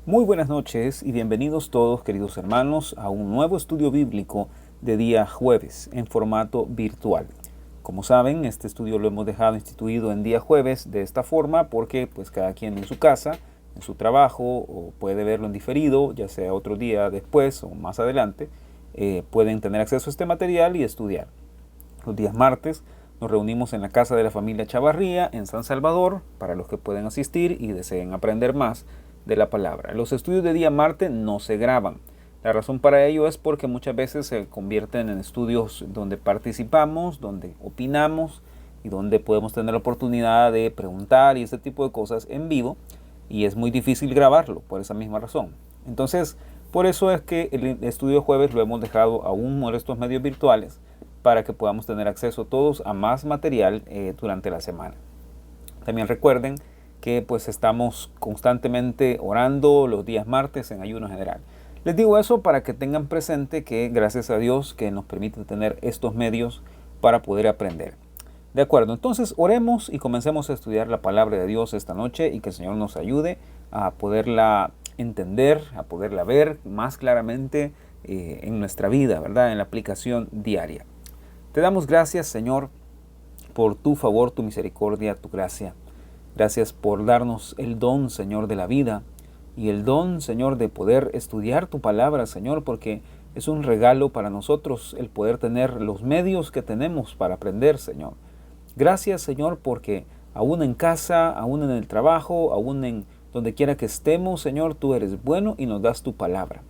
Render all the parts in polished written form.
Muy buenas noches y bienvenidos todos, queridos hermanos, a un nuevo estudio bíblico de día jueves en formato virtual. Como saben, este estudio lo hemos dejado instituido en día jueves de esta forma porque pues cada quien en su casa, en su trabajo, o puede verlo en diferido, ya sea otro día después o más adelante, pueden tener acceso a este material y estudiar. Los días martes nos reunimos en la casa de la familia Chavarría en San Salvador para los que pueden asistir y deseen aprender más de la palabra. Los estudios de día martes no se graban. La razón para ello es porque muchas veces se convierten en estudios donde participamos, donde opinamos y donde podemos tener la oportunidad de preguntar y este tipo de cosas en vivo, y es muy difícil grabarlo por esa misma razón. Entonces, por eso es que el estudio de jueves lo hemos dejado aún en estos medios virtuales para que podamos tener acceso todos a más material durante la semana. También recuerden que pues estamos constantemente orando los días martes en ayuno general. Les digo eso para que tengan presente que gracias a Dios que nos permite tener estos medios para poder aprender. De acuerdo, entonces oremos y comencemos a estudiar la palabra de Dios esta noche y que el Señor nos ayude a poderla entender, a poderla ver más claramente en nuestra vida, ¿verdad? En la aplicación diaria. Te damos gracias, Señor, por tu favor, tu misericordia, tu gracia. Gracias por darnos el don, Señor, de la vida y el don, Señor, de poder estudiar tu palabra, Señor, porque es un regalo para nosotros el poder tener los medios que tenemos para aprender, Señor. Gracias, Señor, porque aún en casa, aún en el trabajo, aún en donde quiera que estemos, Señor, tú eres bueno y nos das tu palabra.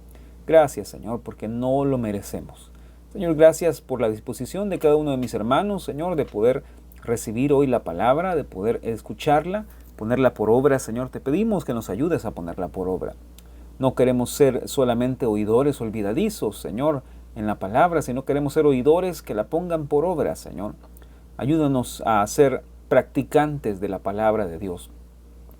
Gracias, Señor, porque no lo merecemos. Señor, gracias por la disposición de cada uno de mis hermanos, Señor, de poder recibir hoy la palabra, de poder escucharla, ponerla por obra. Señor, te pedimos que nos ayudes a ponerla por obra. No queremos ser solamente oidores olvidadizos, Señor, en la palabra, sino queremos ser oidores que la pongan por obra, Señor. Ayúdanos a ser practicantes de la palabra de Dios.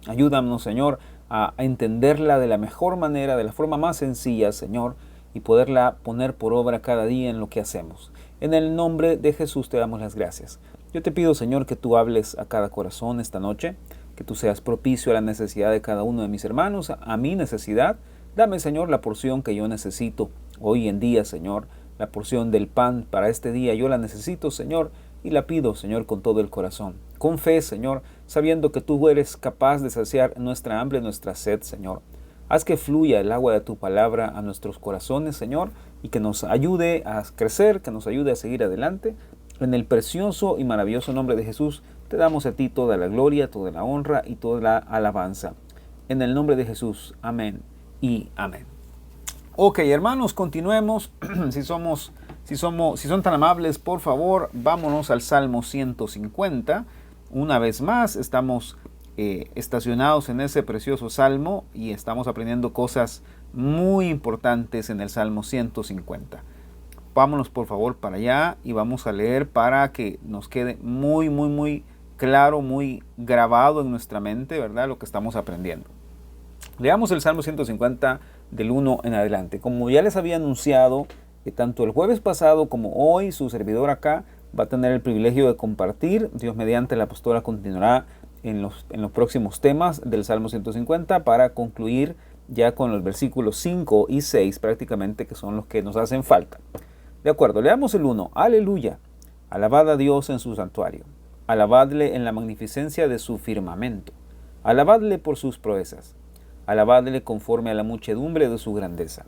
Ayúdanos, Señor, a entenderla de la mejor manera, de la forma más sencilla, Señor, y poderla poner por obra cada día en lo que hacemos. En el nombre de Jesús te damos las gracias. Yo te pido, Señor, que tú hables a cada corazón esta noche, que tú seas propicio a la necesidad de cada uno de mis hermanos, a mi necesidad. Dame, Señor, la porción que yo necesito hoy en día, Señor, la porción del pan para este día. Yo la necesito, Señor, y la pido, Señor, con todo el corazón. Con fe, Señor, sabiendo que tú eres capaz de saciar nuestra hambre, nuestra sed, Señor. Haz que fluya el agua de tu palabra a nuestros corazones, Señor, y que nos ayude a crecer, que nos ayude a seguir adelante. En el precioso y maravilloso nombre de Jesús, te damos a ti toda la gloria, toda la honra y toda la alabanza. En el nombre de Jesús, amén y amén. Ok, hermanos, continuemos. Si son tan amables, por favor, vámonos al Salmo 150. Una vez más, estamos estacionados en ese precioso salmo y estamos aprendiendo cosas muy importantes en el Salmo 150. Vámonos por favor para allá y vamos a leer para que nos quede muy claro, muy grabado en nuestra mente, ¿verdad? Lo que estamos aprendiendo. Leamos el Salmo 150 del 1 en adelante. Como ya les había anunciado, tanto el jueves pasado como hoy, su servidor acá va a tener el privilegio de compartir. Dios mediante, la pastora continuará en los próximos temas del Salmo 150 para concluir ya con los versículos 5 y 6 prácticamente, que son los que nos hacen falta. De acuerdo, leamos el 1. Aleluya. Alabad a Dios en su santuario. Alabadle en la magnificencia de su firmamento. Alabadle por sus proezas. Alabadle conforme a la muchedumbre de su grandeza.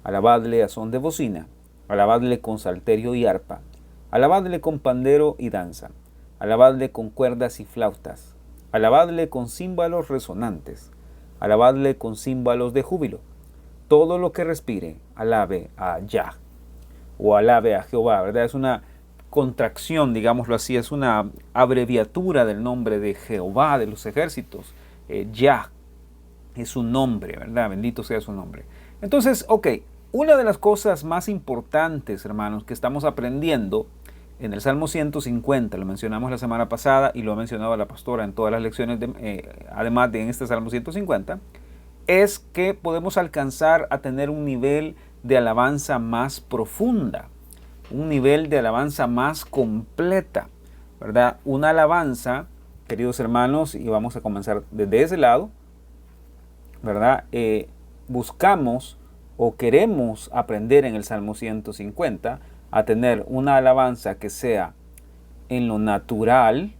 Alabadle a son de bocina. Alabadle con salterio y arpa. Alabadle con pandero y danza. Alabadle con cuerdas y flautas. Alabadle con címbalos resonantes. Alabadle con címbalos de júbilo. Todo lo que respire, alabe a Yah. O alabe a Jehová, ¿verdad? Es una contracción, digámoslo así, es una abreviatura del nombre de Jehová de los ejércitos. Yah es su nombre, ¿verdad? Bendito sea su nombre. Entonces, ok, una de las cosas más importantes, hermanos, que estamos aprendiendo en el Salmo 150, lo mencionamos la semana pasada y lo ha mencionado la pastora en todas las lecciones, además de en este Salmo 150, es que podemos alcanzar a tener un nivel de alabanza más profunda, un nivel de alabanza más completa, ¿verdad? Una alabanza, queridos hermanos, y vamos a comenzar desde ese lado, ¿verdad? buscamos o queremos aprender en el Salmo 150 a tener una alabanza que sea en lo natural,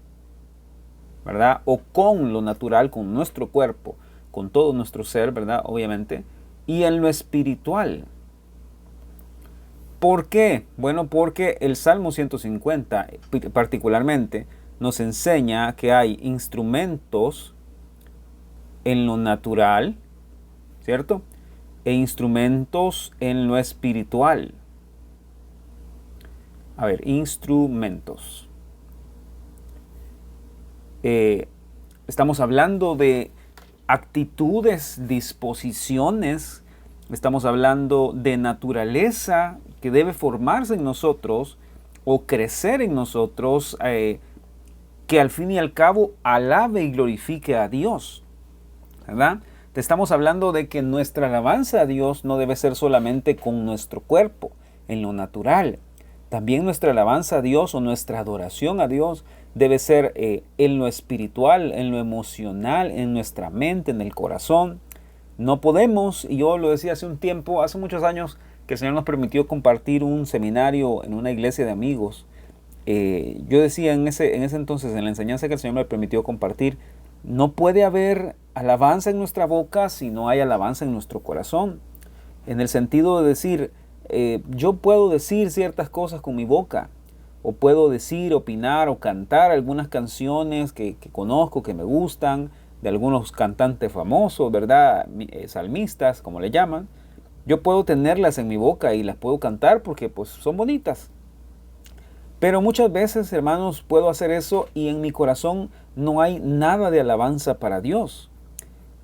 ¿verdad? O con lo natural, con nuestro cuerpo, con todo nuestro ser, ¿verdad? Obviamente. Y en lo espiritual. ¿Por qué? Bueno, porque el Salmo 150 particularmente nos enseña que hay instrumentos en lo natural, ¿cierto? E instrumentos en lo espiritual. A ver, instrumentos. Estamos hablando de actitudes, disposiciones, estamos hablando de naturaleza que debe formarse en nosotros o crecer en nosotros, que al fin y al cabo alabe y glorifique a Dios, ¿verdad? Te estamos hablando de que nuestra alabanza a Dios no debe ser solamente con nuestro cuerpo, en lo natural. También nuestra alabanza a Dios o nuestra adoración a Dios debe ser en lo espiritual, en lo emocional, en nuestra mente, en el corazón. No podemos, y yo lo decía hace un tiempo, hace muchos años, que el Señor nos permitió compartir un seminario en una iglesia de amigos. Yo decía en ese entonces, en la enseñanza que el Señor me permitió compartir, no puede haber alabanza en nuestra boca si no hay alabanza en nuestro corazón. En el sentido de decir, yo puedo decir ciertas cosas con mi boca, o puedo decir, opinar o cantar algunas canciones que conozco, que me gustan, de algunos cantantes famosos, ¿verdad? Salmistas, como le llaman. Yo puedo tenerlas en mi boca y las puedo cantar porque pues son bonitas. Pero muchas veces, hermanos, puedo hacer eso y en mi corazón no hay nada de alabanza para Dios.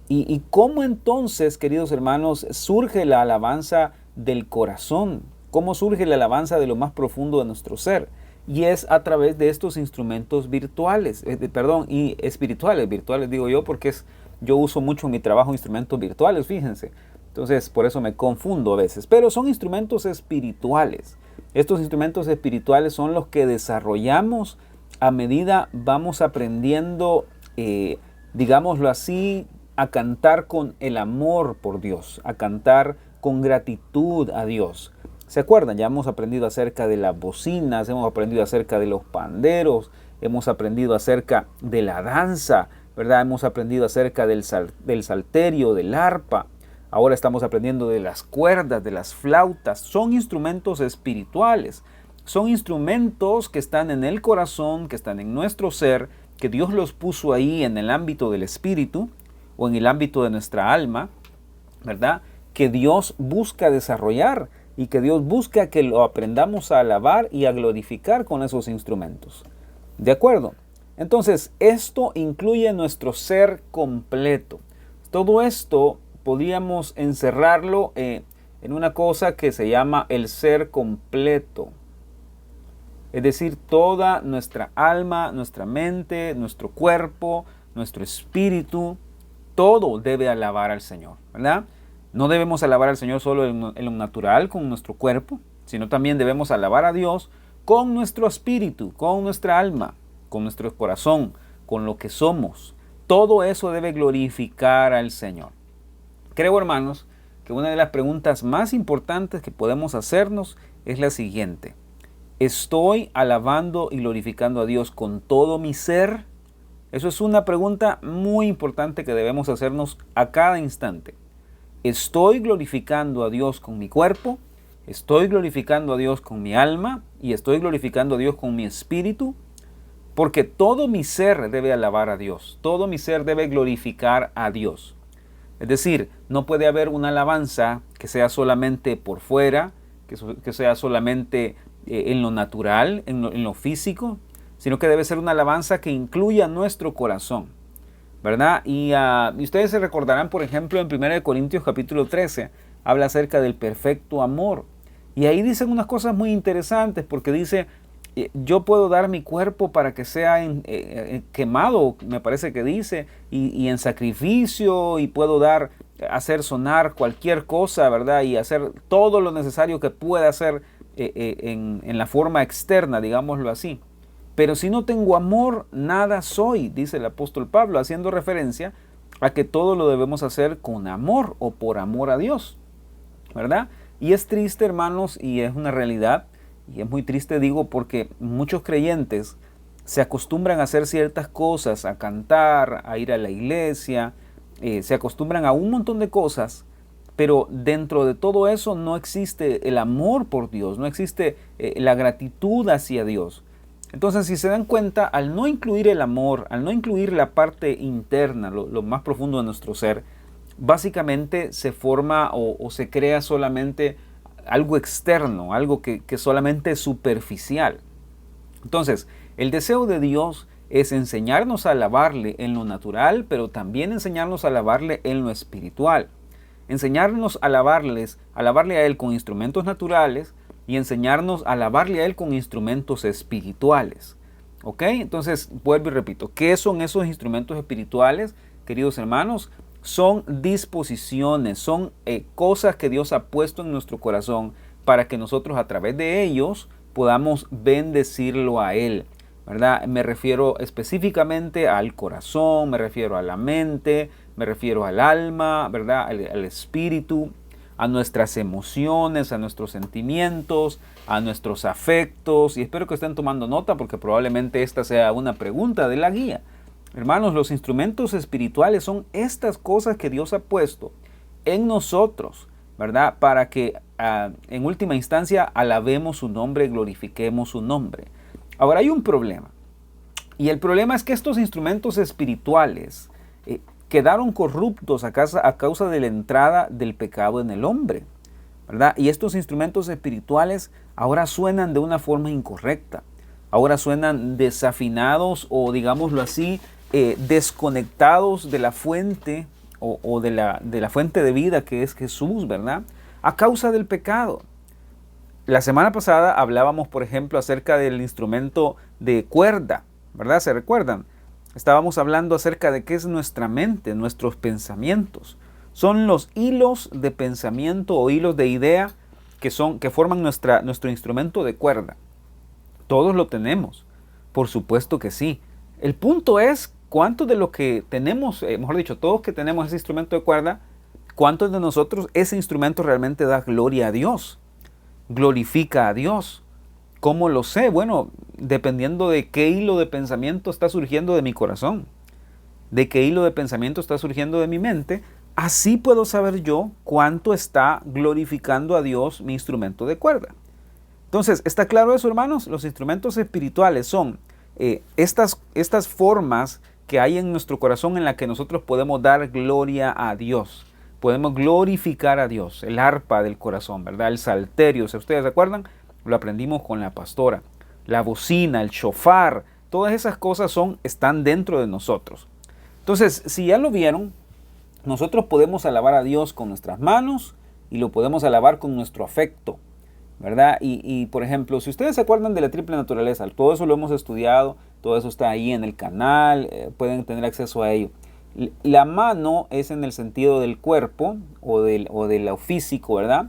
¿Y cómo entonces, queridos hermanos, surge la alabanza del corazón? ¿Cómo surge la alabanza de lo más profundo de nuestro ser? Y es a través de estos instrumentos virtuales, y espirituales. Virtuales digo yo porque yo uso mucho en mi trabajo instrumentos virtuales, fíjense. Entonces, por eso me confundo a veces. Pero son instrumentos espirituales. Estos instrumentos espirituales son los que desarrollamos a medida vamos aprendiendo, digámoslo así, a cantar con el amor por Dios, a cantar con gratitud a Dios. ¿Se acuerdan? Ya hemos aprendido acerca de las bocinas, hemos aprendido acerca de los panderos, hemos aprendido acerca de la danza, ¿verdad? Hemos aprendido acerca del salterio, del arpa. Ahora estamos aprendiendo de las cuerdas, de las flautas. Son instrumentos espirituales. Son instrumentos que están en el corazón, que están en nuestro ser, que Dios los puso ahí en el ámbito del espíritu o en el ámbito de nuestra alma, ¿verdad? Que Dios busca desarrollar y que Dios busca que lo aprendamos a alabar y a glorificar con esos instrumentos. ¿De acuerdo? Entonces, esto incluye nuestro ser completo. Todo esto podríamos encerrarlo en una cosa que se llama el ser completo. Es decir, toda nuestra alma, nuestra mente, nuestro cuerpo, nuestro espíritu, todo debe alabar al Señor, ¿verdad? No debemos alabar al Señor solo en lo natural, con nuestro cuerpo, sino también debemos alabar a Dios con nuestro espíritu, con nuestra alma, con nuestro corazón, con lo que somos. Todo eso debe glorificar al Señor. Creo, hermanos, que una de las preguntas más importantes que podemos hacernos es la siguiente. ¿Estoy alabando y glorificando a Dios con todo mi ser? Eso es una pregunta muy importante que debemos hacernos a cada instante. ¿Estoy glorificando a Dios con mi cuerpo? ¿Estoy glorificando a Dios con mi alma? ¿Y estoy glorificando a Dios con mi espíritu? Porque todo mi ser debe alabar a Dios. Todo mi ser debe glorificar a Dios. Es decir, no puede haber una alabanza que sea solamente por fuera, que sea solamente en lo natural, en lo físico, sino que debe ser una alabanza que incluya nuestro corazón, ¿verdad? Y ustedes se recordarán, por ejemplo, en 1 Corintios capítulo 13, habla acerca del perfecto amor. Y ahí dicen unas cosas muy interesantes, porque dice, yo puedo dar mi cuerpo para que sea quemado, me parece que dice, y en sacrificio, y puedo hacer sonar cualquier cosa, ¿verdad? Y hacer todo lo necesario que pueda hacer en la forma externa, digámoslo así. Pero si no tengo amor, nada soy, dice el apóstol Pablo, haciendo referencia a que todo lo debemos hacer con amor o por amor a Dios, ¿verdad? Y es triste, hermanos, y es una realidad, y es muy triste, digo, porque muchos creyentes se acostumbran a hacer ciertas cosas, a cantar, a ir a la iglesia, se acostumbran a un montón de cosas, pero dentro de todo eso no existe el amor por Dios, no existe la gratitud hacia Dios. Entonces, si se dan cuenta, al no incluir el amor, al no incluir la parte interna, lo más profundo de nuestro ser, básicamente se forma o se crea solamente algo externo, algo que solamente es superficial. Entonces, el deseo de Dios es enseñarnos a alabarle en lo natural, pero también enseñarnos a alabarle en lo espiritual. Enseñarnos a alabarle a Él con instrumentos naturales y enseñarnos a alabarle a Él con instrumentos espirituales. ¿Ok? Entonces, vuelvo y repito, ¿qué son esos instrumentos espirituales, queridos hermanos? Son disposiciones, son cosas que Dios ha puesto en nuestro corazón para que nosotros a través de ellos podamos bendecirlo a Él, ¿verdad? Me refiero específicamente al corazón, me refiero a la mente, me refiero al alma, ¿verdad? Al espíritu, a nuestras emociones, a nuestros sentimientos, a nuestros afectos. Y espero que estén tomando nota porque probablemente esta sea una pregunta de la guía. Hermanos, los instrumentos espirituales son estas cosas que Dios ha puesto en nosotros, ¿verdad? Para que en última instancia alabemos su nombre, glorifiquemos su nombre. Ahora hay un problema. Y el problema es que estos instrumentos espirituales quedaron corruptos a causa de la entrada del pecado en el hombre, ¿verdad? Y estos instrumentos espirituales ahora suenan de una forma incorrecta. Ahora suenan desafinados o, digámoslo así, desconectados de la fuente o de la fuente de vida que es Jesús, ¿verdad? A causa del pecado. La semana pasada hablábamos, por ejemplo, acerca del instrumento de cuerda, ¿verdad? ¿Se recuerdan? Estábamos hablando acerca de qué es nuestra mente, nuestros pensamientos. Son los hilos de pensamiento o hilos de idea que forman nuestro instrumento de cuerda. Todos lo tenemos, por supuesto que sí. El punto es cuántos de los que tenemos, mejor dicho, todos que tenemos ese instrumento de cuerda, cuántos de nosotros ese instrumento realmente da gloria a Dios, glorifica a Dios. ¿Cómo lo sé? Bueno, dependiendo de qué hilo de pensamiento está surgiendo de mi corazón, de qué hilo de pensamiento está surgiendo de mi mente, así puedo saber yo cuánto está glorificando a Dios mi instrumento de cuerda. Entonces, ¿está claro eso, hermanos? Los instrumentos espirituales son estas formas que hay en nuestro corazón en las que nosotros podemos dar gloria a Dios. Podemos glorificar a Dios. El arpa del corazón, ¿verdad? El salterio, si ustedes se acuerdan, lo aprendimos con la pastora. La bocina, el shofar, todas esas cosas están dentro de nosotros. Entonces, si ya lo vieron, nosotros podemos alabar a Dios con nuestras manos y lo podemos alabar con nuestro afecto, ¿verdad? Y por ejemplo, si ustedes se acuerdan de la triple naturaleza, todo eso lo hemos estudiado, todo eso está ahí en el canal, pueden tener acceso a ello. La mano es en el sentido del cuerpo o de lo físico, ¿verdad?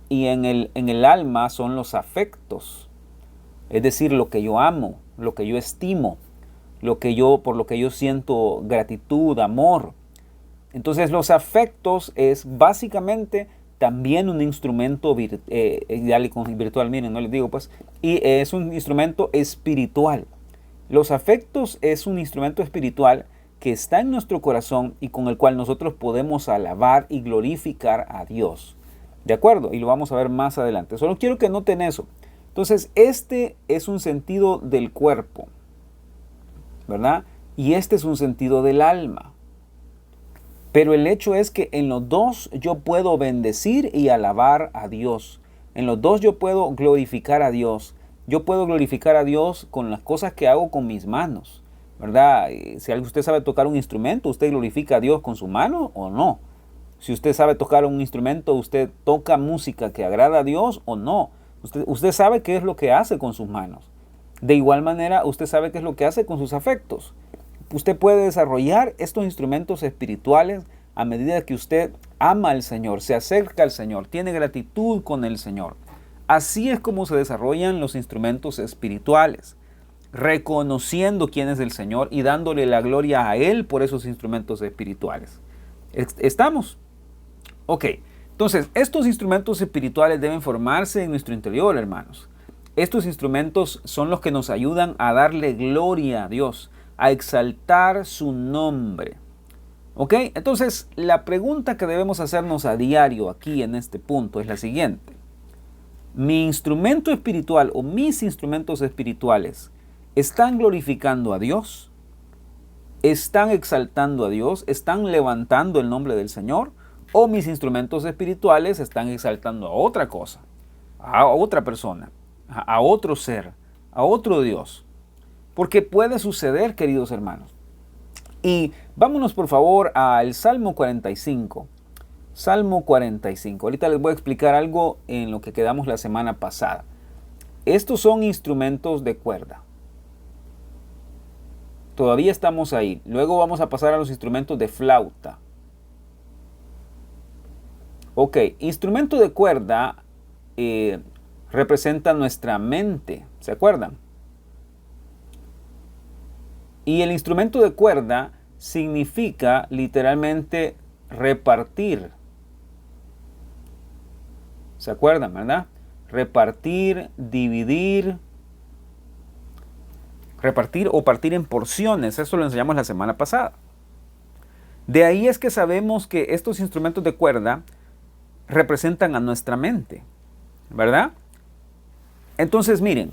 Y en el alma son los afectos, es decir, lo que yo amo, lo que yo estimo, por lo que yo siento gratitud, amor. Entonces los afectos es básicamente también un instrumento virtual, miren, no les digo pues, y es un instrumento espiritual. Los afectos es un instrumento espiritual que está en nuestro corazón y con el cual nosotros podemos alabar y glorificar a Dios. ¿De acuerdo? Y lo vamos a ver más adelante. Solo quiero que noten eso. Entonces, este es un sentido del cuerpo, ¿verdad? Y este es un sentido del alma. Pero el hecho es que en los dos yo puedo bendecir y alabar a Dios. En los dos yo puedo glorificar a Dios. Yo puedo glorificar a Dios con las cosas que hago con mis manos, ¿verdad? Si usted sabe tocar un instrumento, ¿usted glorifica a Dios con su mano o no? Si usted sabe tocar un instrumento, ¿usted toca música que agrada a Dios o no? Usted sabe qué es lo que hace con sus manos. De igual manera, usted sabe qué es lo que hace con sus afectos. Usted puede desarrollar estos instrumentos espirituales a medida que usted ama al Señor, se acerca al Señor, tiene gratitud con el Señor. Así es como se desarrollan los instrumentos espirituales. reconociendo quién es el Señor y dándole la gloria a Él por esos instrumentos espirituales. ¿Estamos? Ok, entonces estos instrumentos espirituales deben formarse en nuestro interior, hermanos. Estos instrumentos son los que nos ayudan a darle gloria a Dios, a exaltar su nombre. ¿Ok? Entonces, la pregunta que debemos hacernos a diario aquí en este punto es la siguiente. ¿Mi instrumento espiritual o mis instrumentos espirituales están glorificando a Dios? ¿Están exaltando a Dios? ¿Están levantando el nombre del Señor? ¿O mis instrumentos espirituales están exaltando a otra cosa, a otra persona, a otro ser, a otro Dios? Porque puede suceder, queridos hermanos. Y vámonos por favor al Salmo 45. Salmo 45. Ahorita les voy a explicar algo en lo que quedamos la semana pasada. Estos son instrumentos de cuerda. Todavía estamos ahí. Luego vamos a pasar a los instrumentos de flauta. Ok, instrumento de cuerda representa nuestra mente. ¿Se acuerdan? Y el instrumento de cuerda significa literalmente repartir. ¿Se acuerdan, verdad? Repartir, dividir, repartir o partir en porciones. Eso lo enseñamos la semana pasada. De ahí es que sabemos que estos instrumentos de cuerda representan a nuestra mente, ¿verdad? Entonces, miren,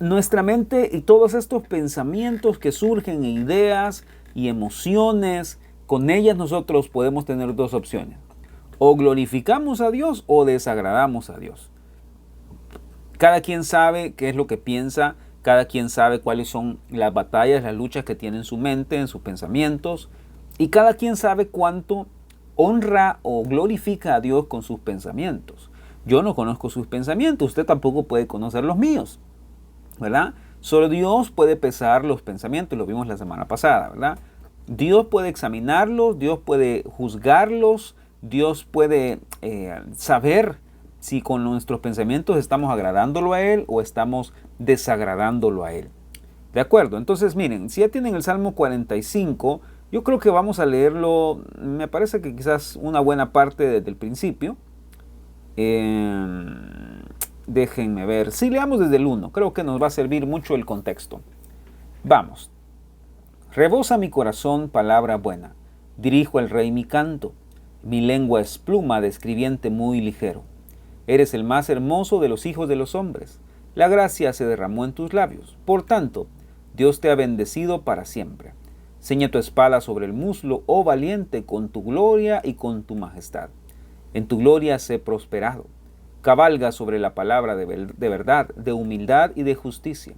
nuestra mente y todos estos pensamientos que surgen, ideas y emociones, con ellas nosotros podemos tener dos opciones. O glorificamos a Dios o desagradamos a Dios. Cada quien sabe qué es lo que piensa, cada quien sabe cuáles son las batallas, las luchas que tiene en su mente, en sus pensamientos, y cada quien sabe cuánto honra o glorifica a Dios con sus pensamientos. Yo no conozco sus pensamientos, usted tampoco puede conocer los míos, ¿verdad? Solo Dios puede pesar los pensamientos, lo vimos la semana pasada, ¿verdad? Dios puede examinarlos, Dios puede juzgarlos, Dios puede saber si con nuestros pensamientos estamos agradándolo a Él o estamos desagradándolo a Él. ¿De acuerdo? Entonces, miren, si ya tienen el Salmo 45, yo creo que vamos a leerlo, me parece que quizás una buena parte desde el principio. Déjenme ver. Si leamos desde el 1, creo que nos va a servir mucho el contexto. Vamos. Rebosa mi corazón palabra buena. Dirijo al rey mi canto. Mi lengua es pluma de escribiente muy ligero. Eres el más hermoso de los hijos de los hombres. La gracia se derramó en tus labios. Por tanto, Dios te ha bendecido para siempre. Ciñe tu espada sobre el muslo, oh valiente, con tu gloria y con tu majestad. En tu gloria sé prosperado. Cabalga sobre la palabra de verdad, de humildad y de justicia.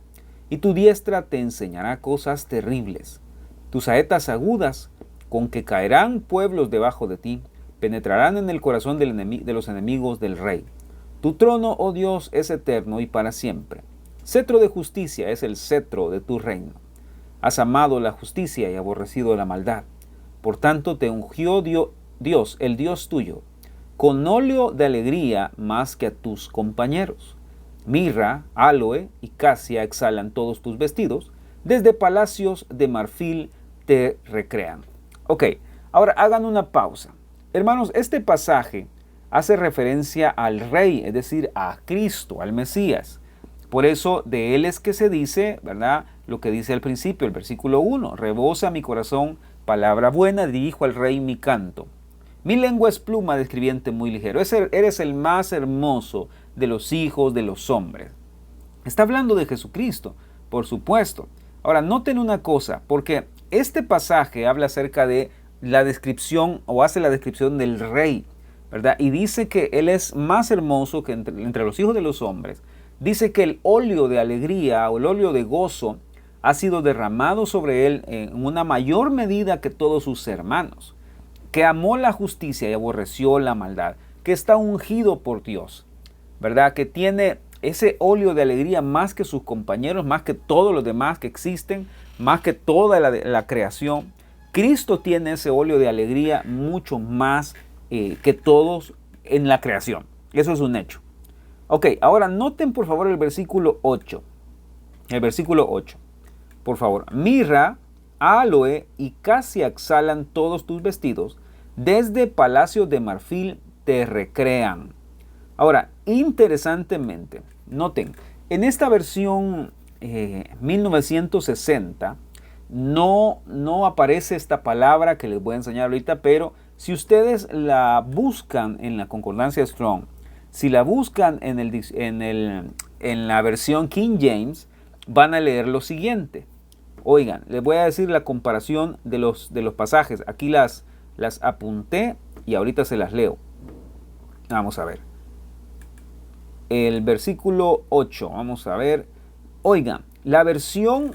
Y tu diestra te enseñará cosas terribles. Tus saetas agudas, con que caerán pueblos debajo de ti, penetrarán en el corazón de los enemigos del rey. Tu trono, oh Dios, es eterno y para siempre. Cetro de justicia es el cetro de tu reino. Has amado la justicia y aborrecido la maldad. Por tanto te ungió Dios, el Dios tuyo, con óleo de alegría más que a tus compañeros. Mirra, áloe y casia exhalan todos tus vestidos. Desde palacios de marfil te recrean. Ok, ahora hagan una pausa. Hermanos, este pasaje hace referencia al Rey, es decir, a Cristo, al Mesías. Por eso de Él es que se dice, ¿verdad? Lo que dice al principio, el versículo 1. Rebosa mi corazón, palabra buena, dirijo al Rey mi canto. Mi lengua es pluma de escribiente muy ligero. Eres el más hermoso de los hijos de los hombres. Está hablando de Jesucristo, por supuesto. Ahora, noten una cosa, porque este pasaje habla acerca de la descripción, o hace la descripción del Rey, ¿verdad? Y dice que Él es más hermoso que entre los hijos de los hombres. Dice que el óleo de alegría o el óleo de gozo ha sido derramado sobre Él en una mayor medida que todos sus hermanos. Que amó la justicia y aborreció la maldad. Que está ungido por Dios, ¿verdad? Que tiene ese óleo de alegría más que sus compañeros, más que todos los demás que existen, más que toda la creación. Cristo tiene ese óleo de alegría mucho más que todos en la creación. Eso es un hecho. Ok, ahora noten por favor el versículo 8. El versículo 8. Por favor. Mirra, aloe y casia exhalan todos tus vestidos. Desde palacios de marfil te recrean. Ahora, interesantemente, noten, en esta versión 1960 no aparece esta palabra que les voy a enseñar ahorita, pero si ustedes la buscan en la concordancia Strong, si la buscan en la versión King James, van a leer lo siguiente. Oigan, les voy a decir la comparación de los pasajes. Aquí las apunté y ahorita se las leo. Vamos a ver. El versículo 8, vamos a ver. Oigan, la versión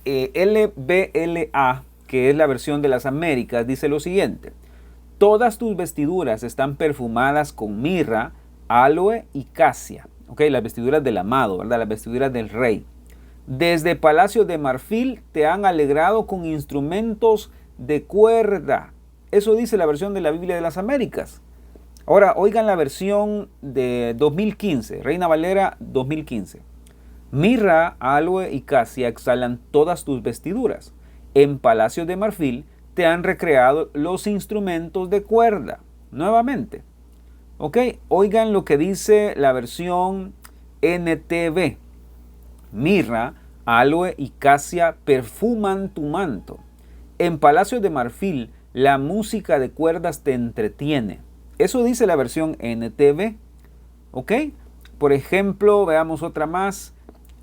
LBLA, que es la versión de las Américas, dice lo siguiente. Todas tus vestiduras están perfumadas con mirra, aloe y casia. Ok, las vestiduras del amado, ¿verdad? Las vestiduras del rey. Desde palacios de marfil te han alegrado con instrumentos de cuerda. Eso dice la versión de la Biblia de las Américas. Ahora, oigan la versión de 2015, Reina Valera 2015. Mirra, aloe y casia exhalan todas tus vestiduras. En palacios de marfil te han recreado los instrumentos de cuerda. Nuevamente. Ok, oigan lo que dice la versión NTV. Mirra, aloe y casia perfuman tu manto. En palacios de marfil la música de cuerdas te entretiene. Eso dice la versión NTV. ¿Ok? Por ejemplo, veamos otra más.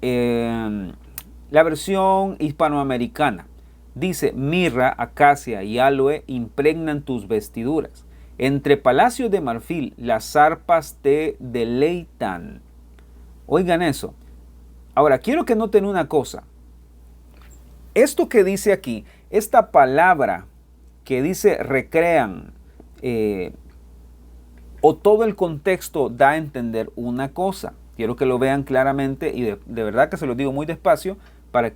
La versión hispanoamericana. Dice, mirra, acacia y aloe impregnan tus vestiduras. Entre palacios de marfil las arpas te deleitan. Oigan eso. Ahora, quiero que noten una cosa. Esto que dice aquí, esta palabra que dice recrean, o todo el contexto da a entender una cosa. Quiero que lo vean claramente y de verdad que se los digo muy despacio para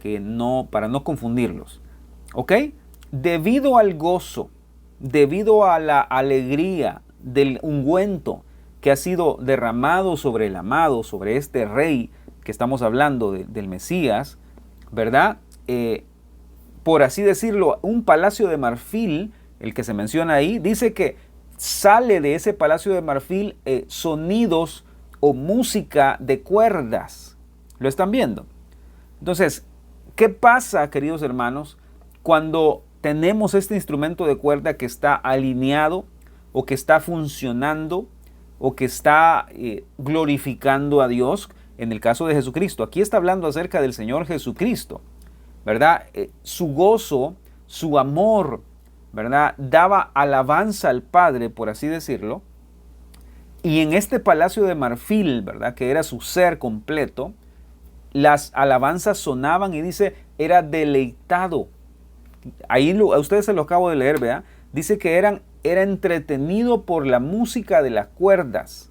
no confundirlos. ¿Ok? Debido al gozo, debido a la alegría del ungüento que ha sido derramado sobre el amado, sobre este rey que estamos hablando del Mesías, ¿verdad? Por así decirlo, un palacio de marfil, el que se menciona ahí, dice que sale de ese palacio de marfil sonidos o música de cuerdas. ¿Lo están viendo? Entonces, ¿qué pasa, queridos hermanos, cuando tenemos este instrumento de cuerda que está alineado o que está funcionando o que está glorificando a Dios? En el caso de Jesucristo, aquí está hablando acerca del Señor Jesucristo, ¿verdad? Su gozo, su amor, ¿verdad? Daba alabanza al Padre, por así decirlo. Y en este palacio de marfil, ¿verdad? Que era su ser completo, las alabanzas sonaban y dice, era deleitado. Ahí a ustedes se lo acabo de leer, ¿verdad? Dice que era entretenido por la música de las cuerdas.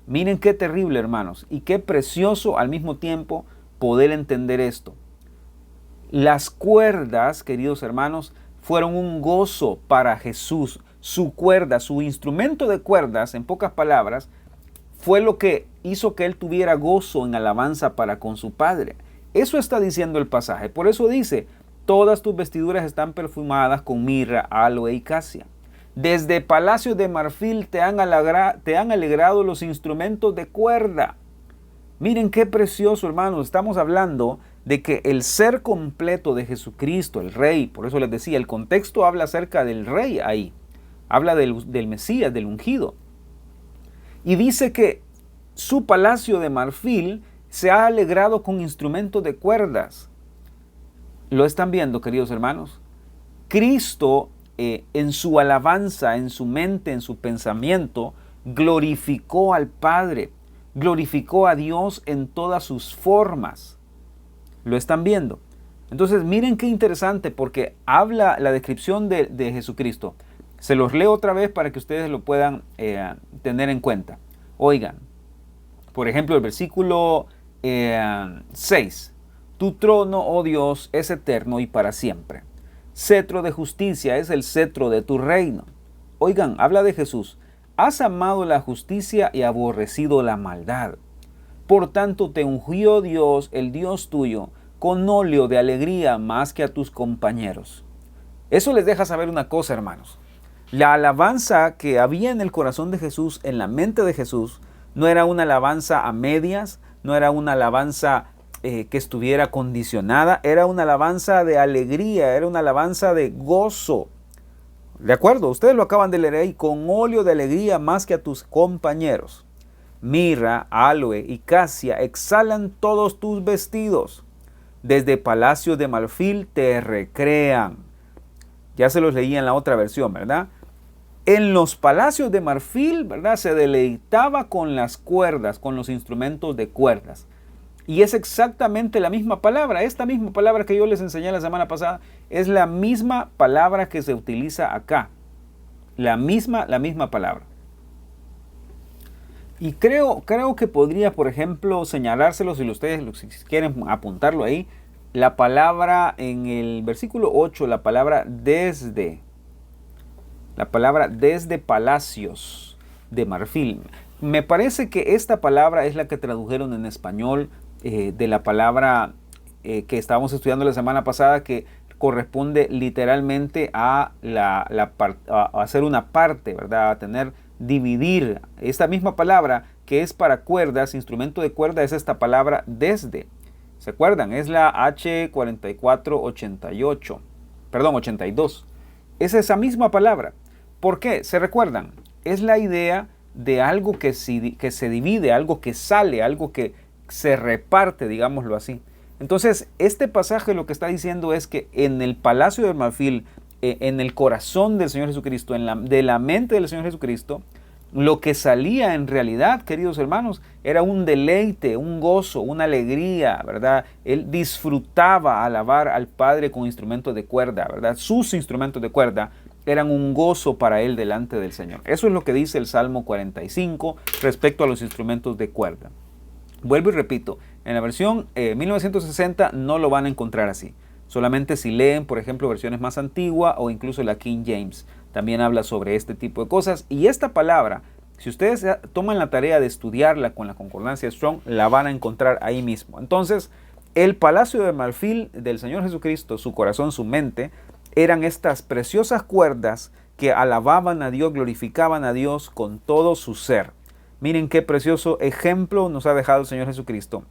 Miren qué terrible, hermanos, y qué precioso al mismo tiempo poder entender esto. Las cuerdas, queridos hermanos, fueron un gozo para Jesús. Su cuerda, su instrumento de cuerdas, en pocas palabras, fue lo que hizo que él tuviera gozo en alabanza para con su Padre. Eso está diciendo el pasaje. Por eso dice, todas tus vestiduras están perfumadas con mirra, aloe y casia. Desde palacios de marfil te han alegrado los instrumentos de cuerda. Miren qué precioso, hermanos. Estamos hablando de que el ser completo de Jesucristo, el Rey, por eso les decía, el contexto habla acerca del Rey ahí. Habla del Mesías, del ungido. Y dice que su palacio de marfil se ha alegrado con instrumentos de cuerdas. ¿Lo están viendo, queridos hermanos? Cristo, en su alabanza, en su mente, en su pensamiento, glorificó al Padre, glorificó a Dios en todas sus formas. ¿Lo están viendo? Entonces, miren qué interesante, porque habla la descripción de Jesucristo. Se los leo otra vez para que ustedes lo puedan tener en cuenta. Oigan, por ejemplo, el versículo 6. Tu trono, oh Dios, es eterno y para siempre. Cetro de justicia es el cetro de tu reino. Oigan, habla de Jesús. Has amado la justicia y aborrecido la maldad. Por tanto te ungió Dios, el Dios tuyo, con óleo de alegría más que a tus compañeros. Eso les deja saber una cosa, hermanos. La alabanza que había en el corazón de Jesús, en la mente de Jesús, no era una alabanza a medias, no era una alabanza que estuviera condicionada, era una alabanza de alegría, era una alabanza de gozo. ¿De acuerdo? Ustedes lo acaban de leer ahí, con óleo de alegría más que a tus compañeros. Mirra, aloe y casia exhalan todos tus vestidos. Desde palacios de marfil te recrean. Ya se los leí en la otra versión, ¿verdad? En los palacios de marfil, ¿verdad? Se deleitaba con las cuerdas, con los instrumentos de cuerdas. Y es exactamente la misma palabra. Esta misma palabra que yo les enseñé la semana pasada es la misma palabra que se utiliza acá. La misma palabra. Y creo que podría, por ejemplo, señalárselo, si ustedes si quieren apuntarlo ahí, la palabra en el versículo 8, la palabra desde palacios de marfil. Me parece que esta palabra es la que tradujeron en español de la palabra que estábamos estudiando la semana pasada, que corresponde literalmente a hacer una parte, ¿verdad? A dividir. Esta misma palabra que es para cuerdas, instrumento de cuerda, es esta palabra desde. ¿Se acuerdan? Es la H4488, perdón, 82. Es esa misma palabra. ¿Por qué? ¿Se recuerdan? Es la idea de algo que se divide, algo que sale, algo que se reparte, digámoslo así. Entonces, este pasaje lo que está diciendo es que en el palacio del marfil, en el corazón del Señor Jesucristo, de la mente del Señor Jesucristo, lo que salía en realidad, queridos hermanos, era un deleite, un gozo, una alegría, ¿verdad? Él disfrutaba alabar al Padre con instrumentos de cuerda, ¿verdad? Sus instrumentos de cuerda eran un gozo para él delante del Señor. Eso es lo que dice el Salmo 45 respecto a los instrumentos de cuerda. Vuelvo y repito, en la versión 1960 no lo van a encontrar así. Solamente si leen, por ejemplo, versiones más antiguas o incluso la King James, también habla sobre este tipo de cosas. Y esta palabra, si ustedes toman la tarea de estudiarla con la concordancia Strong, la van a encontrar ahí mismo. Entonces, el palacio de marfil del Señor Jesucristo, su corazón, su mente, eran estas preciosas cuerdas que alababan a Dios, glorificaban a Dios con todo su ser. Miren qué precioso ejemplo nos ha dejado el Señor Jesucristo.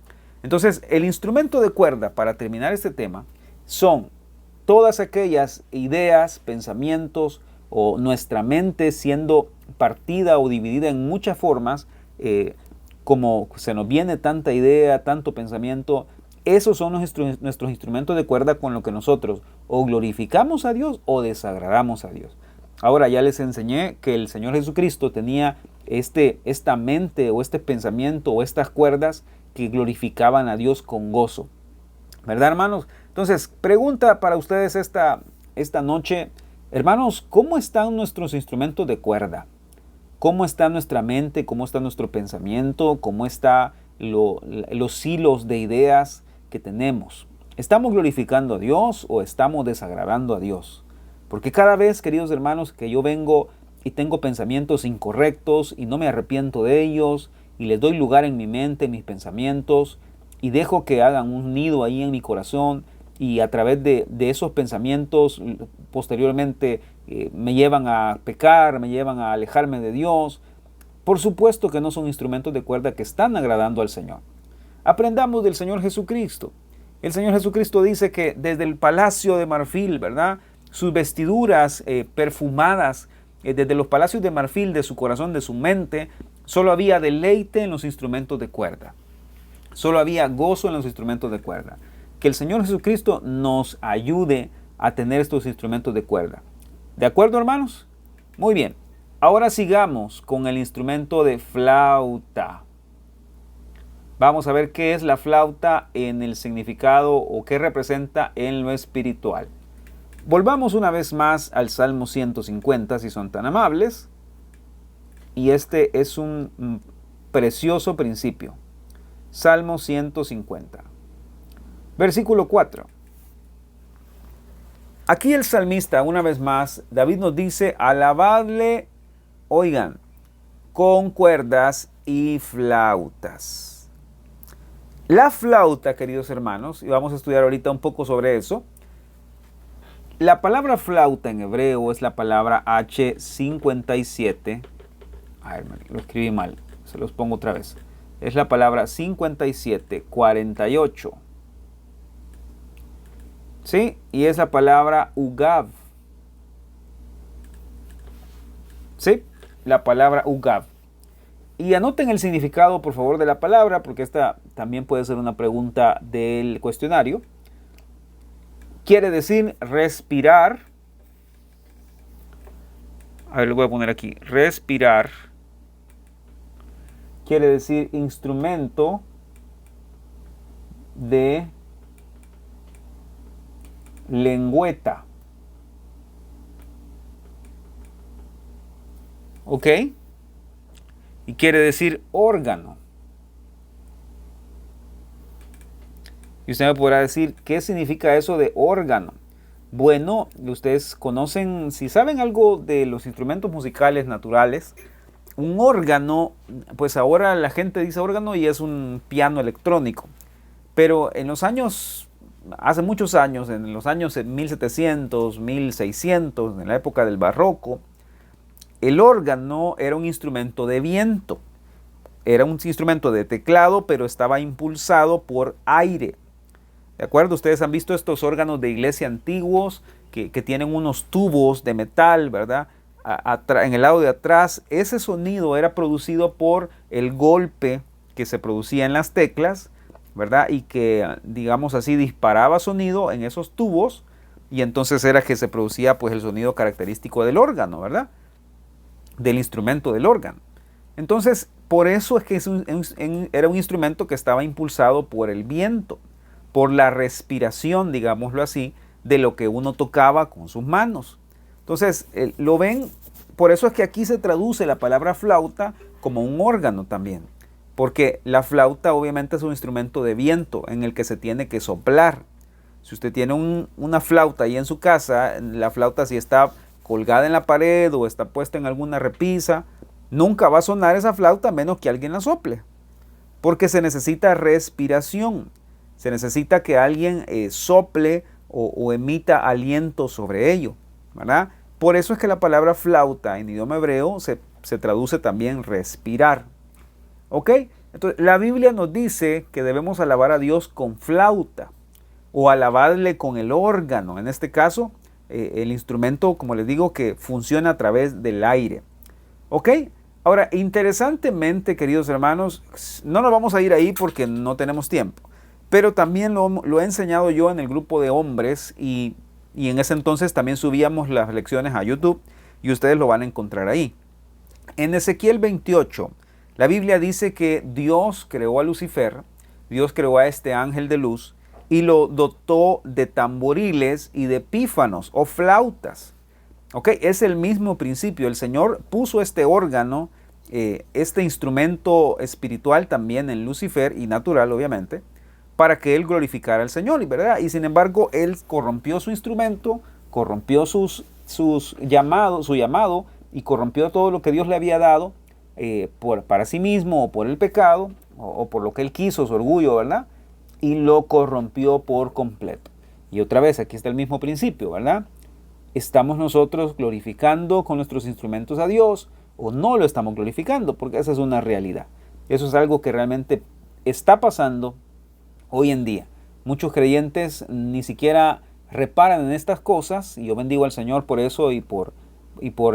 Entonces, el instrumento de cuerda, para terminar este tema, son todas aquellas ideas, pensamientos o nuestra mente siendo partida o dividida en muchas formas, como se nos viene tanta idea, tanto pensamiento. Esos son nuestros instrumentos de cuerda con los que nosotros o glorificamos a Dios o desagradamos a Dios. Ahora ya les enseñé que el Señor Jesucristo tenía esta mente o este pensamiento o estas cuerdas que glorificaban a Dios con gozo. ¿Verdad, hermanos? Entonces, pregunta para ustedes esta noche. Hermanos, ¿cómo están nuestros instrumentos de cuerda? ¿Cómo está nuestra mente? ¿Cómo está nuestro pensamiento? ¿Cómo están los hilos de ideas que tenemos? ¿Estamos glorificando a Dios o estamos desagradando a Dios? Porque cada vez, queridos hermanos, que yo vengo y tengo pensamientos incorrectos y no me arrepiento de ellos y les doy lugar en mi mente, en mis pensamientos, y dejo que hagan un nido ahí en mi corazón, y a través de esos pensamientos posteriormente me llevan a pecar, me llevan a alejarme de Dios. Por supuesto que no son instrumentos de cuerda que están agradando al Señor. Aprendamos del Señor Jesucristo. El Señor Jesucristo dice que desde el palacio de marfil, ¿verdad?, sus vestiduras perfumadas, desde los palacios de marfil de su corazón, de su mente, solo había deleite en los instrumentos de cuerda. Solo había gozo en los instrumentos de cuerda. Que el Señor Jesucristo nos ayude a tener estos instrumentos de cuerda. ¿De acuerdo, hermanos? Muy bien. Ahora sigamos con el instrumento de flauta. Vamos a ver qué es la flauta en el significado o qué representa en lo espiritual. Volvamos una vez más al Salmo 150, si son tan amables. Y este es un precioso principio. Salmo 150. Versículo 4. Aquí el salmista, una vez más, David nos dice, alabadle, oigan, con cuerdas y flautas. La flauta, queridos hermanos, y vamos a estudiar ahorita un poco sobre eso. La palabra flauta en hebreo es la palabra H57. A ver, lo escribí mal, se los pongo otra vez. Es la palabra 5748. ¿Sí? Y es la palabra ugav. ¿Sí? La palabra ugav. Y anoten el significado, por favor, de la palabra, porque esta también puede ser una pregunta del cuestionario. Quiere decir respirar. A ver, lo voy a poner aquí. Respirar. Quiere decir instrumento de lengüeta. ¿Ok? Y quiere decir órgano. Y usted me podrá decir, ¿qué significa eso de órgano? Bueno, ustedes conocen, si saben algo de los instrumentos musicales naturales, un órgano, pues ahora la gente dice órgano y es un piano electrónico. Pero en los años, hace muchos años, en los años 1700, 1600, en la época del barroco, el órgano era un instrumento de viento. Era un instrumento de teclado, pero estaba impulsado por aire. ¿De acuerdo? Ustedes han visto estos órganos de iglesia antiguos que tienen unos tubos de metal, ¿verdad? En el lado de atrás, ese sonido era producido por el golpe que se producía en las teclas, ¿verdad? Y que, digamos así, disparaba sonido en esos tubos y entonces era que se producía pues el sonido característico del órgano, ¿verdad? Del instrumento del órgano. Entonces, por eso es que era un instrumento que estaba impulsado por el viento, por la respiración, digámoslo así, de lo que uno tocaba con sus manos. Entonces, lo ven, por eso es que aquí se traduce la palabra flauta como un órgano también, porque la flauta obviamente es un instrumento de viento en el que se tiene que soplar. Si usted tiene una flauta ahí en su casa, la flauta si está colgada en la pared o está puesta en alguna repisa, nunca va a sonar esa flauta a menos que alguien la sople, porque se necesita respiración, se necesita que alguien sople o emita aliento sobre ello, ¿verdad? Por eso es que la palabra flauta en idioma hebreo se traduce también respirar, ¿ok? Entonces la Biblia nos dice que debemos alabar a Dios con flauta o alabarle con el órgano, en este caso el instrumento, como les digo, que funciona a través del aire. ¿Ok? Ahora, interesantemente, queridos hermanos, no nos vamos a ir ahí porque no tenemos tiempo, pero también lo he enseñado yo en el grupo de hombres y en ese entonces también subíamos las lecciones a YouTube y ustedes lo van a encontrar ahí. En Ezequiel 28, la Biblia dice que Dios creó a Lucifer, Dios creó a este ángel de luz, y lo dotó de tamboriles y de pífanos o flautas. ¿Ok? Es el mismo principio. El Señor puso este órgano, este instrumento espiritual también en Lucifer y natural, obviamente, para que Él glorificara al Señor, ¿verdad? Y sin embargo, Él corrompió su instrumento, corrompió su llamado y corrompió todo lo que Dios le había dado para sí mismo o por el pecado o por lo que Él quiso, su orgullo, ¿verdad? Y lo corrompió por completo. Y otra vez, aquí está el mismo principio, ¿verdad? ¿Estamos nosotros glorificando con nuestros instrumentos a Dios o no lo estamos glorificando? Porque esa es una realidad. Eso es algo que realmente está pasando hoy en día. Muchos creyentes ni siquiera reparan en estas cosas y yo bendigo al Señor por eso y por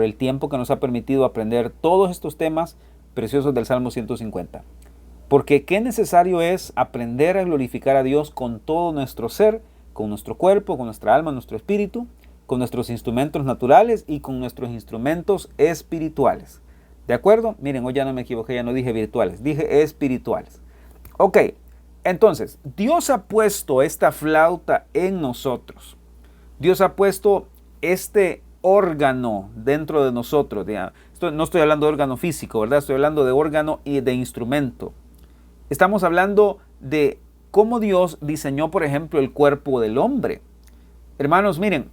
el tiempo que nos ha permitido aprender todos estos temas preciosos del Salmo 150. Porque qué necesario es aprender a glorificar a Dios con todo nuestro ser, con nuestro cuerpo, con nuestra alma, nuestro espíritu, con nuestros instrumentos naturales y con nuestros instrumentos espirituales. ¿De acuerdo? Miren, hoy ya no me equivoqué, ya no dije virtuales, dije espirituales. Ok, entonces, Dios ha puesto esta flauta en nosotros. Dios ha puesto este órgano dentro de nosotros. No estoy hablando de órgano físico, ¿verdad? Estoy hablando de órgano y de instrumento. Estamos hablando de cómo Dios diseñó, por ejemplo, el cuerpo del hombre. Hermanos, miren,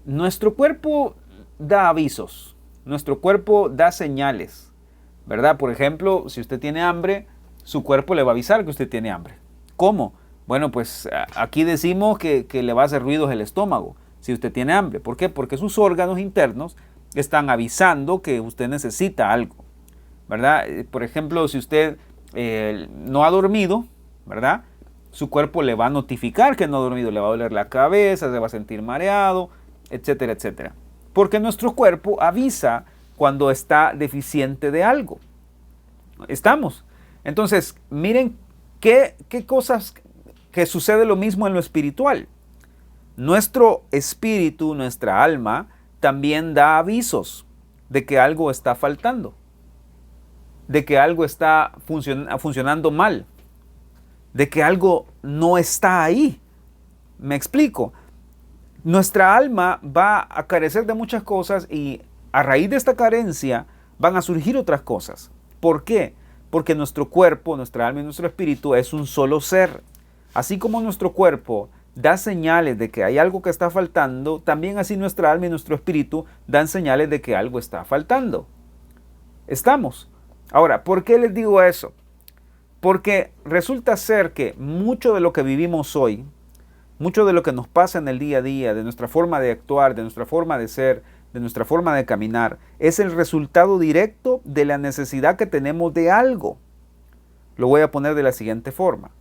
nuestro cuerpo da avisos, nuestro cuerpo da señales, ¿verdad? Por ejemplo, si usted tiene hambre, su cuerpo le va a avisar que usted tiene hambre. ¿Cómo? Bueno, pues aquí decimos que le va a hacer ruidos el estómago si usted tiene hambre. ¿Por qué? Porque sus órganos internos están avisando que usted necesita algo, ¿verdad? Por ejemplo, si usted no ha dormido, ¿verdad? Su cuerpo le va a notificar que no ha dormido, le va a doler la cabeza, se va a sentir mareado, etcétera, etcétera. Porque nuestro cuerpo avisa cuando está deficiente de algo. Estamos. Entonces, miren qué cosas que sucede lo mismo en lo espiritual. Nuestro espíritu, nuestra alma, también da avisos de que algo está faltando, de que algo está funcionando mal, de que algo no está ahí. ¿Me explico? Nuestra alma va a carecer de muchas cosas y a raíz de esta carencia van a surgir otras cosas. ¿Por qué? Porque nuestro cuerpo, nuestra alma y nuestro espíritu es un solo ser. Así como nuestro cuerpo da señales de que hay algo que está faltando, también así nuestra alma y nuestro espíritu dan señales de que algo está faltando. ¿Estamos? Ahora, ¿por qué les digo eso? Porque resulta ser que mucho de lo que vivimos hoy, mucho de lo que nos pasa en el día a día, de nuestra forma de actuar, de nuestra forma de ser, de nuestra forma de caminar, es el resultado directo de la necesidad que tenemos de algo. Lo voy a poner de la siguiente forma.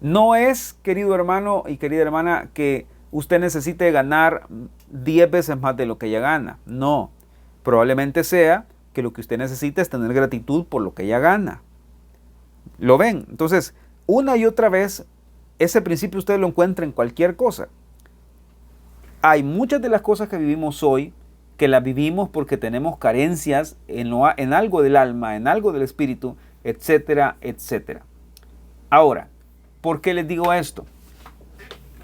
No es, querido hermano y querida hermana, que usted necesite ganar 10 veces más de lo que ella gana. No, probablemente sea que lo que usted necesita es tener gratitud por lo que ella gana. ¿Lo ven? Entonces, una y otra vez, ese principio usted lo encuentra en cualquier cosa. Hay muchas de las cosas que vivimos hoy que las vivimos porque tenemos carencias en algo del alma, en algo del espíritu, etcétera, etcétera. Ahora, ¿por qué les digo esto?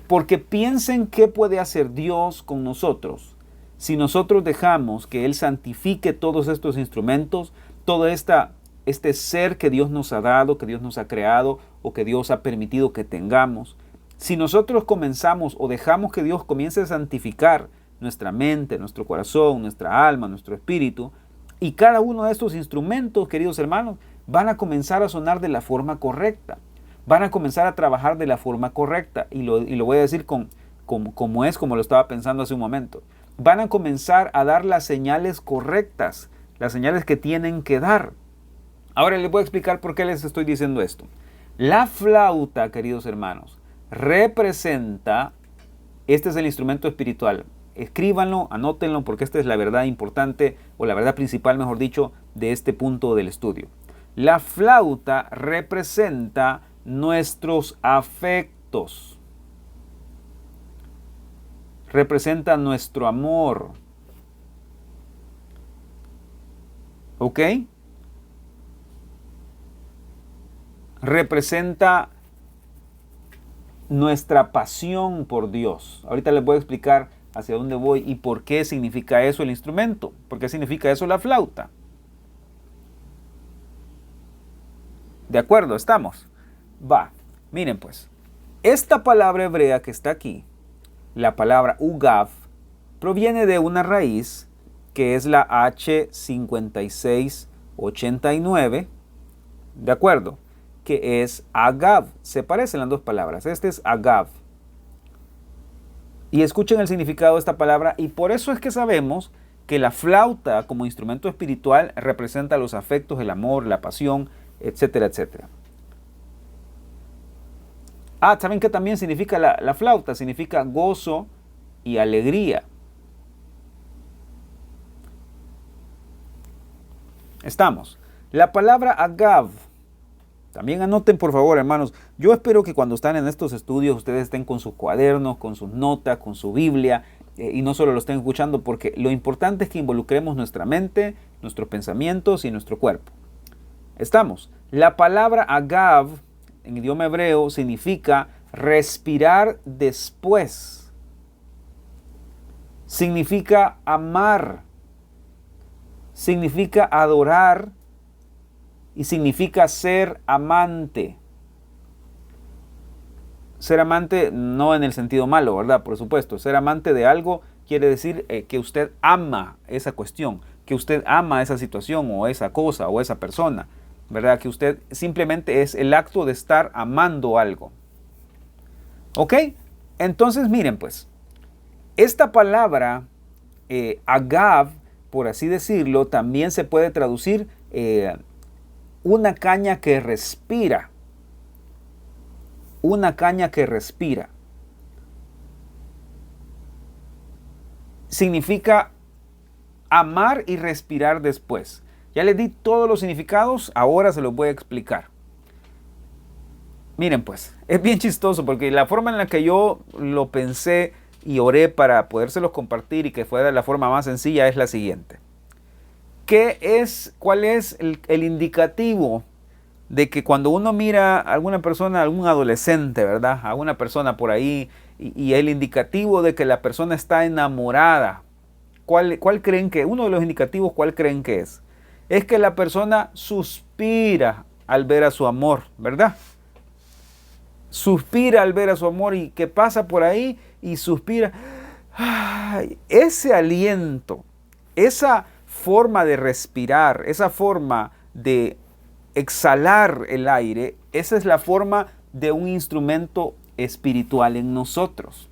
Porque piensen qué puede hacer Dios con nosotros si nosotros dejamos que Él santifique todos estos instrumentos, todo este ser que Dios nos ha dado, que Dios nos ha creado o que Dios ha permitido que tengamos. Si nosotros comenzamos o dejamos que Dios comience a santificar nuestra mente, nuestro corazón, nuestra alma, nuestro espíritu, y cada uno de estos instrumentos, queridos hermanos, van a comenzar a sonar de la forma correcta. Van a comenzar a trabajar de la forma correcta. Y lo voy a decir como lo estaba pensando hace un momento. Van a comenzar a dar las señales correctas, las señales que tienen que dar. Ahora les voy a explicar por qué les estoy diciendo esto. La flauta, queridos hermanos, representa, este es el instrumento espiritual. Escríbanlo, anótenlo, porque esta es la verdad importante, o la verdad principal, mejor dicho, de este punto del estudio. La flauta representa nuestros afectos, representa nuestro amor, ¿ok? Representa nuestra pasión por Dios. Ahorita les voy a explicar hacia dónde voy y por qué significa eso el instrumento, por qué significa eso la flauta. ¿De acuerdo? ¿Estamos? Va, miren pues, esta palabra hebrea que está aquí, la palabra ugav, proviene de una raíz que es la H5689, ¿de acuerdo? Que es agav, se parecen las dos palabras, este es agav. Y escuchen el significado de esta palabra y por eso es que sabemos que la flauta como instrumento espiritual representa los afectos, el amor, la pasión, etcétera, etcétera. ¿Saben qué también significa la flauta? Significa gozo y alegría. Estamos. La palabra agav, también anoten por favor, hermanos. Yo espero que cuando están en estos estudios ustedes estén con sus cuadernos, con sus notas, con su Biblia y no solo lo estén escuchando, porque lo importante es que involucremos nuestra mente, nuestros pensamientos y nuestro cuerpo. Estamos. La palabra agav en idioma hebreo significa respirar después. Significa amar. Significa adorar. Y significa ser amante. Ser amante no en el sentido malo, ¿verdad? Por supuesto. Ser amante de algo quiere decir que usted ama esa cuestión, que usted ama esa situación o esa cosa o esa persona. ¿verdad? Que usted simplemente es el acto de estar amando algo. ¿Ok? Entonces miren pues, esta palabra agav, por así decirlo, también se puede traducir una caña que respira. Una caña que respira. Significa amar y respirar después. Ya les di todos los significados, ahora se los voy a explicar. Miren pues, es bien chistoso porque la forma en la que yo lo pensé y oré para podérselos compartir y que fuera la forma más sencilla es la siguiente. ¿Cuál es el indicativo de que cuando uno mira a alguna persona, a algún adolescente, ¿verdad? A una persona por ahí y el indicativo de que la persona está enamorada? ¿Cuál creen que, uno de los indicativos, cuál creen que es? Es que la persona suspira al ver a su amor, ¿verdad? Suspira al ver a su amor y que pasa por ahí y suspira. Ay, ese aliento, esa forma de respirar, esa forma de exhalar el aire, esa es la forma de un instrumento espiritual en nosotros.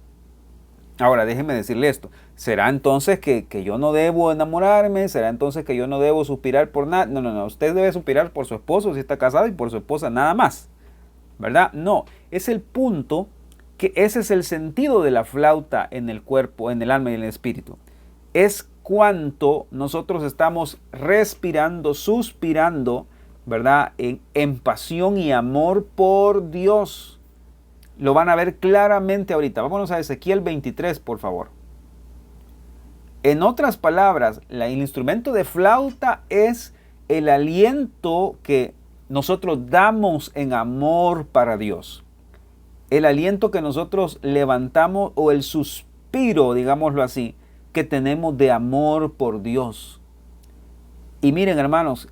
Ahora, déjeme decirle esto. ¿Será entonces que yo no debo enamorarme? ¿Será entonces que yo no debo suspirar por nada? No. Usted debe suspirar por su esposo si está casado y por su esposa nada más. ¿Verdad? No. Es el punto que ese es el sentido de la flauta en el cuerpo, en el alma y en el espíritu. Es cuánto nosotros estamos respirando, suspirando, ¿verdad? En pasión y amor por Dios. Lo van a ver claramente ahorita. Vámonos a Ezequiel 23, por favor. En otras palabras, el instrumento de flauta es el aliento que nosotros damos en amor para Dios. El aliento que nosotros levantamos o el suspiro, digámoslo así, que tenemos de amor por Dios. Y miren, hermanos,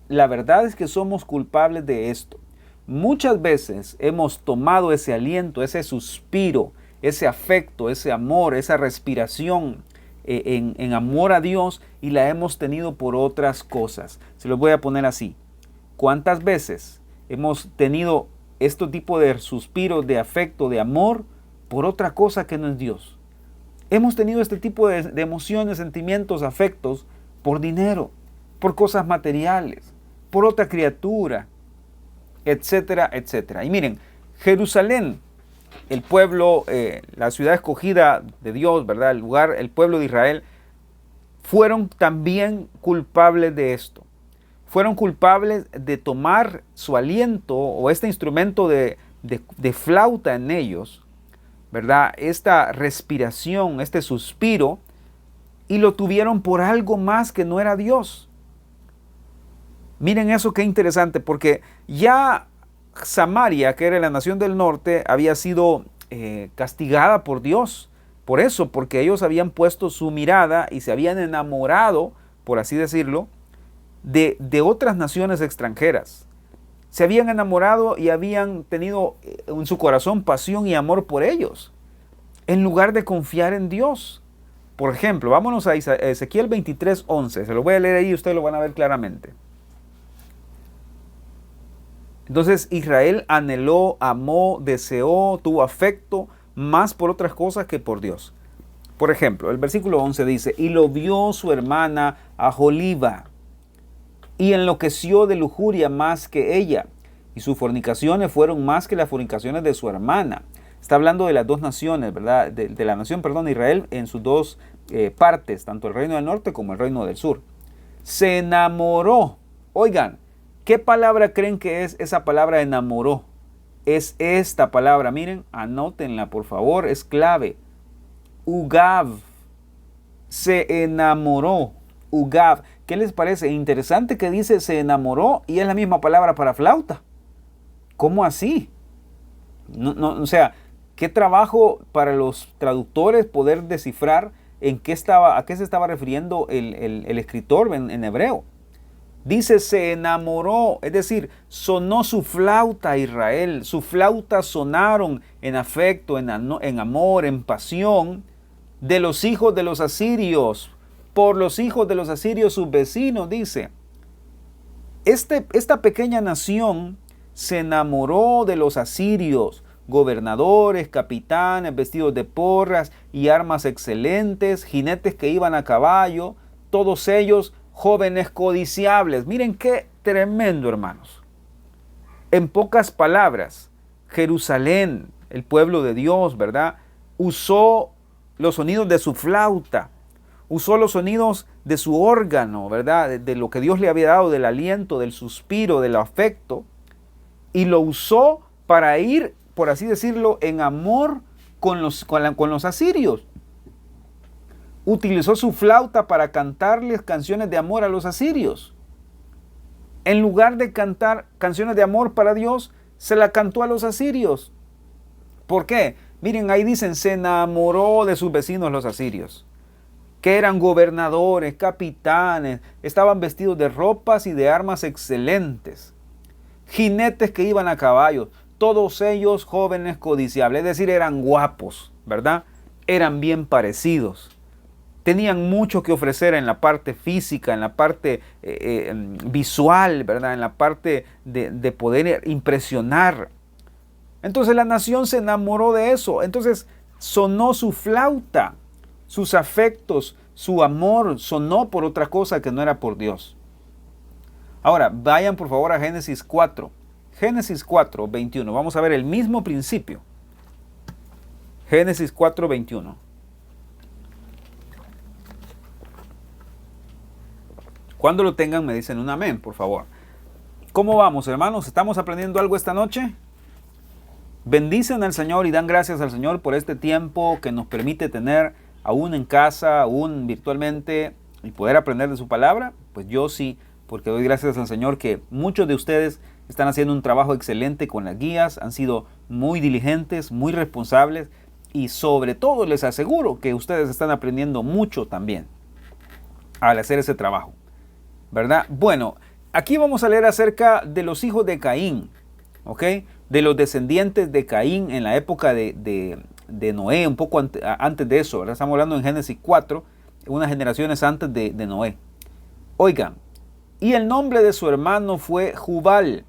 la verdad es que somos culpables de esto. Muchas veces hemos tomado ese aliento, ese suspiro, ese afecto, ese amor, esa respiración en amor a Dios y la hemos tenido por otras cosas. Se los voy a poner así. ¿Cuántas veces hemos tenido este tipo de suspiros, de afecto, de amor por otra cosa que no es Dios? Hemos tenido este tipo de emociones, sentimientos, afectos por dinero, por cosas materiales, por otra criatura, etcétera, etcétera. Y miren, Jerusalén, el pueblo, la ciudad escogida de Dios, ¿verdad? El lugar, el pueblo de Israel, fueron también culpables de esto. Fueron culpables de tomar su aliento o este instrumento de flauta en ellos, ¿verdad? Esta respiración, este suspiro, y lo tuvieron por algo más que no era Dios. Miren eso, qué interesante, porque ya Samaria, que era la nación del norte, había sido castigada por Dios. Por eso, porque ellos habían puesto su mirada y se habían enamorado, por así decirlo, de otras naciones extranjeras. Se habían enamorado y habían tenido en su corazón pasión y amor por ellos, en lugar de confiar en Dios. Por ejemplo, vámonos a Ezequiel 23:11. Se lo voy a leer ahí y ustedes lo van a ver claramente. Entonces Israel anheló, amó, deseó, tuvo afecto más por otras cosas que por Dios. Por ejemplo, el versículo 11 dice, y lo vio su hermana Aholiba, y enloqueció de lujuria más que ella, y sus fornicaciones fueron más que las fornicaciones de su hermana. Está hablando de las dos naciones, ¿verdad? De la nación, de Israel en sus dos partes, tanto el reino del norte como el reino del sur. Se enamoró. Oigan, ¿qué palabra creen que es esa palabra enamoró? Es esta palabra, miren, anótenla por favor, es clave. Ugav. Se enamoró. Ugav. ¿Qué les parece? Interesante que dice se enamoró y es la misma palabra para flauta. ¿Cómo así? O sea, qué trabajo para los traductores poder descifrar a qué se estaba refiriendo el escritor en hebreo. Dice se enamoró, es decir, sonó su flauta a Israel. Su flauta sonaron en afecto, en amor, en pasión de los hijos de los asirios. Por los hijos de los asirios, sus vecinos, dice. esta pequeña nación se enamoró de los asirios, gobernadores, capitanes, vestidos de porras y armas excelentes, jinetes que iban a caballo, todos ellos jóvenes codiciables. Miren qué tremendo, hermanos. En pocas palabras, Jerusalén, el pueblo de Dios, ¿verdad?, usó los sonidos de su flauta, usó los sonidos de su órgano, ¿verdad?, de lo que Dios le había dado, del aliento, del suspiro, del afecto, y lo usó para ir, por así decirlo, en amor con los asirios. Utilizó su flauta para cantarles canciones de amor a los asirios. En lugar de cantar canciones de amor para Dios, se la cantó a los asirios. ¿Por qué? Miren, ahí dicen, se enamoró de sus vecinos los asirios, que eran gobernadores, capitanes, estaban vestidos de ropas y de armas excelentes, jinetes que iban a caballo, todos ellos jóvenes codiciables, es decir, eran guapos, ¿verdad? Eran bien parecidos. Tenían mucho que ofrecer en la parte física, en la parte visual, ¿verdad?, en la parte de poder impresionar. Entonces la nación se enamoró de eso. Entonces sonó su flauta, sus afectos, su amor, sonó por otra cosa que no era por Dios. Ahora, vayan por favor a Génesis 4. Génesis 4, 21. Vamos a ver el mismo principio. Génesis 4, 21. Cuando lo tengan me dicen un amén, por favor. ¿Cómo vamos, hermanos? ¿Estamos aprendiendo algo esta noche? Bendicen al Señor y dan gracias al Señor por este tiempo que nos permite tener aún en casa, aún virtualmente, y poder aprender de su palabra. Pues yo sí, porque doy gracias al Señor que muchos de ustedes están haciendo un trabajo excelente con las guías, han sido muy diligentes, muy responsables, y sobre todo les aseguro que ustedes están aprendiendo mucho también al hacer ese trabajo, ¿verdad? Bueno, aquí vamos a leer acerca de los hijos de Caín, ¿ok? De los descendientes de Caín en la época de Noé, un poco antes de eso, ¿verdad? Estamos hablando en Génesis 4, unas generaciones antes de Noé. Oigan, y el nombre de su hermano fue Jubal,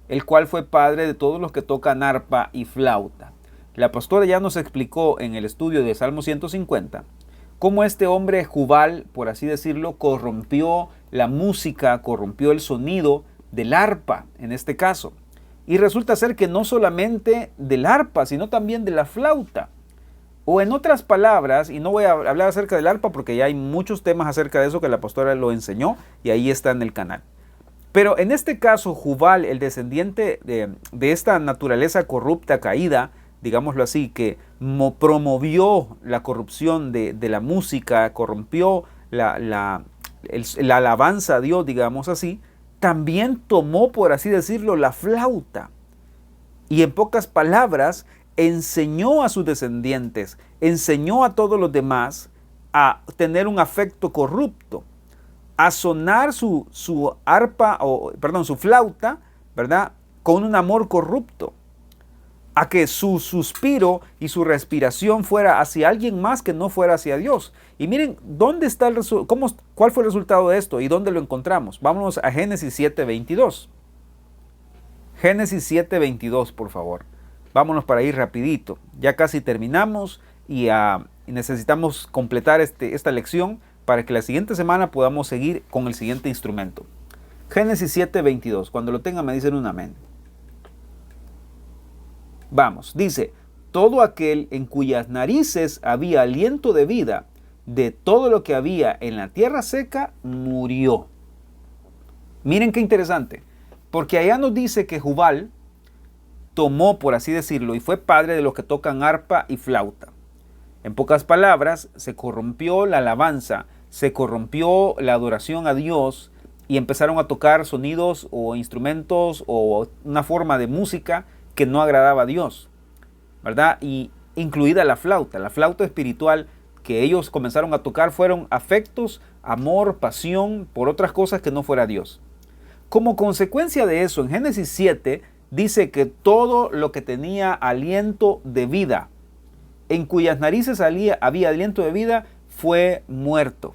el cual fue padre de todos los que tocan arpa y flauta. La pastora ya nos explicó en el estudio de Salmo 150 cómo este hombre Jubal, por así decirlo, corrompió la música, corrompió el sonido del arpa en este caso. Y resulta ser que no solamente del arpa, sino también de la flauta. O en otras palabras, y no voy a hablar acerca del arpa porque ya hay muchos temas acerca de eso que la pastora lo enseñó y ahí está en el canal. Pero en este caso, Jubal, el descendiente de esta naturaleza corrupta, caída, digámoslo así, que promovió la corrupción de la música, corrompió la alabanza a Dios, digamos así, también tomó, por así decirlo, la flauta. Y en pocas palabras, enseñó a sus descendientes, enseñó a todos los demás a tener un afecto corrupto, a sonar su arpa, su flauta, ¿verdad?, con un amor corrupto, a que su suspiro y su respiración fuera hacia alguien más que no fuera hacia Dios. Y miren, ¿dónde está cuál fue el resultado de esto y dónde lo encontramos? Vámonos a Génesis 7:22. Génesis 7:22, por favor. Vámonos para ir rapidito. Ya casi terminamos y necesitamos completar esta lección para que la siguiente semana podamos seguir con el siguiente instrumento. Génesis 7:22. Cuando lo tengan me dicen un amén. Vamos, dice, todo aquel en cuyas narices había aliento de vida, de todo lo que había en la tierra seca, murió. Miren qué interesante, porque allá nos dice que Jubal tomó, por así decirlo, y fue padre de los que tocan arpa y flauta. En pocas palabras, se corrompió la alabanza, se corrompió la adoración a Dios y empezaron a tocar sonidos o instrumentos o una forma de música que no agradaba a Dios, ¿verdad? Y incluida la flauta espiritual que ellos comenzaron a tocar fueron afectos, amor, pasión por otras cosas que no fuera Dios. Como consecuencia de eso, en Génesis 7 dice que todo lo que tenía aliento de vida, en cuyas narices había aliento de vida, fue muerto.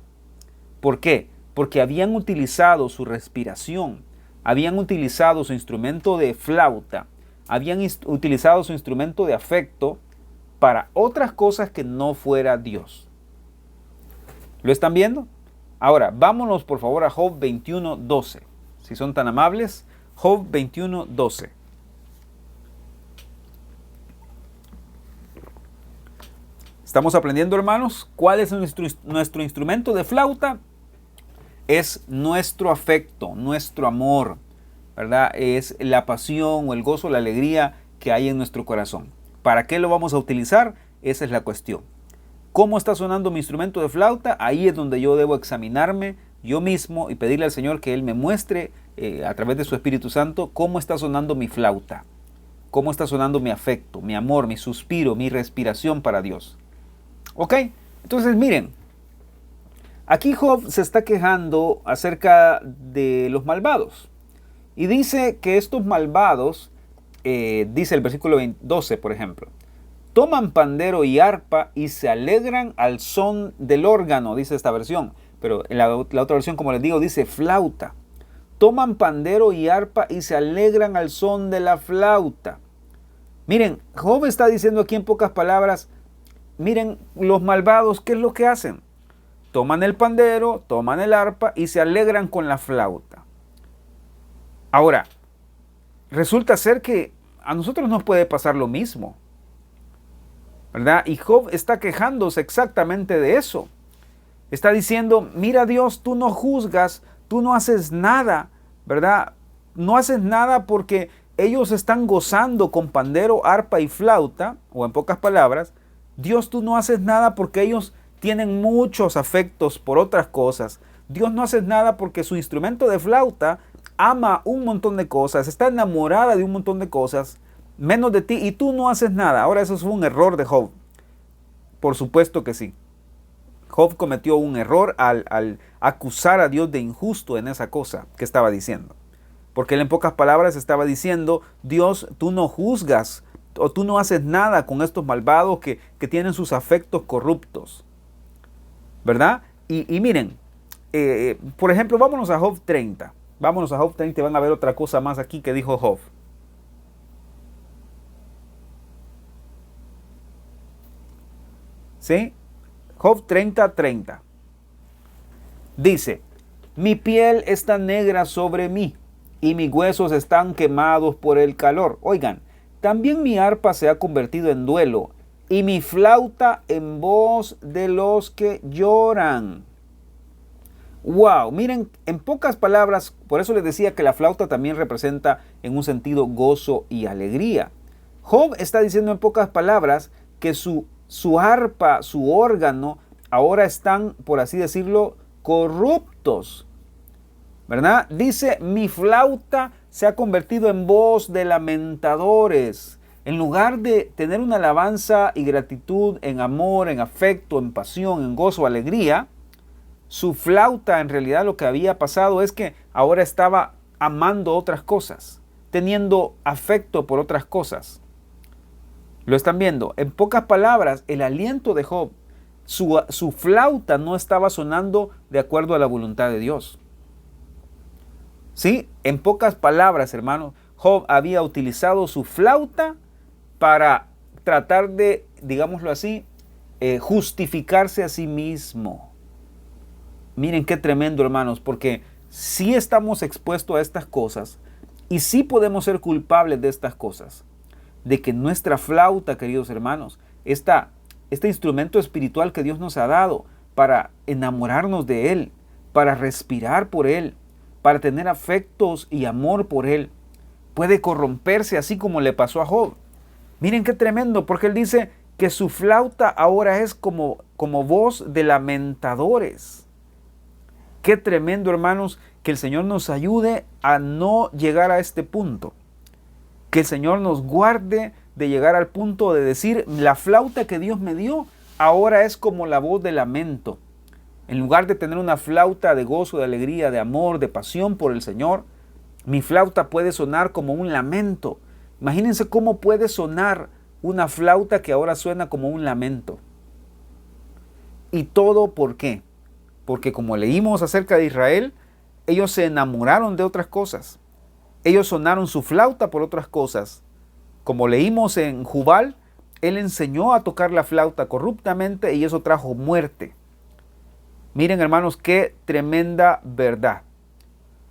¿Por qué? Porque habían utilizado su respiración, habían utilizado su instrumento de flauta, habían utilizado su instrumento de afecto para otras cosas que no fuera Dios. ¿Lo están viendo? Ahora, vámonos por favor a Job 21:12. Si son tan amables, Job 21:12. Estamos aprendiendo, hermanos, cuál es nuestro instrumento de flauta. Es nuestro afecto, nuestro amor, ¿verdad? Es la pasión o el gozo, la alegría que hay en nuestro corazón. ¿Para qué lo vamos a utilizar? Esa es la cuestión. ¿Cómo está sonando mi instrumento de flauta? Ahí es donde yo debo examinarme yo mismo y pedirle al Señor que Él me muestre a través de su Espíritu Santo cómo está sonando mi flauta, cómo está sonando mi afecto, mi amor, mi suspiro, mi respiración para Dios. ¿Ok? Entonces miren, aquí Job se está quejando acerca de los malvados y dice que estos malvados, dice el versículo 12 por ejemplo, toman pandero y arpa y se alegran al son del órgano, dice esta versión. Pero en la otra versión, como les digo, dice flauta. Toman pandero y arpa y se alegran al son de la flauta. Miren, Job está diciendo aquí en pocas palabras, miren, los malvados, ¿qué es lo que hacen? Toman el pandero, toman el arpa y se alegran con la flauta. Ahora, resulta ser que a nosotros nos puede pasar lo mismo, ¿verdad? Y Job está quejándose exactamente de eso. Está diciendo, mira Dios, tú no juzgas, tú no haces nada, ¿verdad? No haces nada porque ellos están gozando con pandero, arpa y flauta, o en pocas palabras, Dios, tú no haces nada porque ellos tienen muchos afectos por otras cosas. Dios no hace nada porque su instrumento de flauta ama un montón de cosas, está enamorada de un montón de cosas, menos de ti, y tú no haces nada. Ahora eso fue un error de Job. Por supuesto que sí. Job cometió un error al acusar a Dios de injusto en esa cosa que estaba diciendo. Porque él en pocas palabras estaba diciendo, Dios, tú no juzgas o tú no haces nada con estos malvados que tienen sus afectos corruptos. ¿Verdad? Y miren, por ejemplo, vámonos a Job 30. Vámonos a Job 30 y van a ver otra cosa más aquí que dijo Job. ¿Sí? Job 30:30. Dice, mi piel está negra sobre mí y mis huesos están quemados por el calor. Oigan, también mi arpa se ha convertido en duelo y mi flauta en voz de los que lloran. Wow, miren, en pocas palabras, por eso les decía que la flauta también representa en un sentido gozo y alegría. Job está diciendo en pocas palabras que su arpa, su órgano, ahora están, por así decirlo, corruptos, ¿verdad? Dice, mi flauta se ha convertido en voz de lamentadores. En lugar de tener una alabanza y gratitud en amor, en afecto, en pasión, en gozo, alegría, su flauta en realidad lo que había pasado es que ahora estaba amando otras cosas, teniendo afecto por otras cosas. ¿Lo están viendo? En pocas palabras, el aliento de Job, su flauta no estaba sonando de acuerdo a la voluntad de Dios. ¿Sí? En pocas palabras, hermanos, Job había utilizado su flauta para tratar de, digámoslo así, justificarse a sí mismo. Miren qué tremendo, hermanos, porque sí estamos expuestos a estas cosas y sí podemos ser culpables de estas cosas. De que nuestra flauta, queridos hermanos, este instrumento espiritual que Dios nos ha dado para enamorarnos de Él, para respirar por Él, para tener afectos y amor por Él, puede corromperse así como le pasó a Job. Miren qué tremendo, porque él dice que su flauta ahora es como voz de lamentadores. Qué tremendo, hermanos, que el Señor nos ayude a no llegar a este punto. Que el Señor nos guarde de llegar al punto de decir, la flauta que Dios me dio ahora es como la voz de lamento. En lugar de tener una flauta de gozo, de alegría, de amor, de pasión por el Señor, mi flauta puede sonar como un lamento. Imagínense cómo puede sonar una flauta que ahora suena como un lamento. ¿Y todo por qué? Porque como leímos acerca de Israel, ellos se enamoraron de otras cosas. Ellos sonaron su flauta por otras cosas. Como leímos en Jubal, él enseñó a tocar la flauta corruptamente y eso trajo muerte. Miren, hermanos, qué tremenda verdad.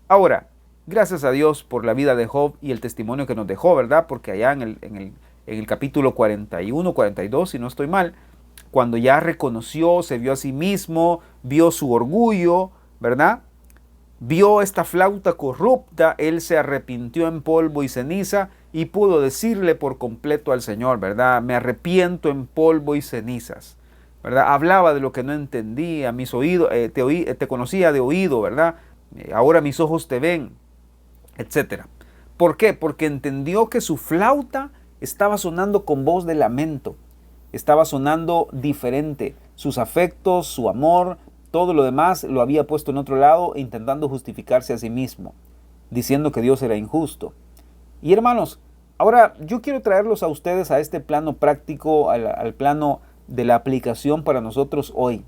Ahora, gracias a Dios por la vida de Job y el testimonio que nos dejó, ¿verdad? Porque allá en el capítulo 41, 42, si no estoy mal, cuando ya reconoció, se vio a sí mismo, vio su orgullo, ¿verdad? Vio esta flauta corrupta, él se arrepintió en polvo y ceniza y pudo decirle por completo al Señor, ¿verdad? Me arrepiento en polvo y cenizas, ¿verdad? Hablaba de lo que no entendía, mis oídos, te conocía de oído, ¿verdad? Ahora mis ojos te ven, etcétera. ¿Por qué? Porque entendió que su flauta estaba sonando con voz de lamento, estaba sonando diferente, sus afectos, su amor, todo lo demás lo había puesto en otro lado, intentando justificarse a sí mismo, diciendo que Dios era injusto. Y hermanos, ahora yo quiero traerlos a ustedes a este plano práctico, al plano de la aplicación para nosotros hoy.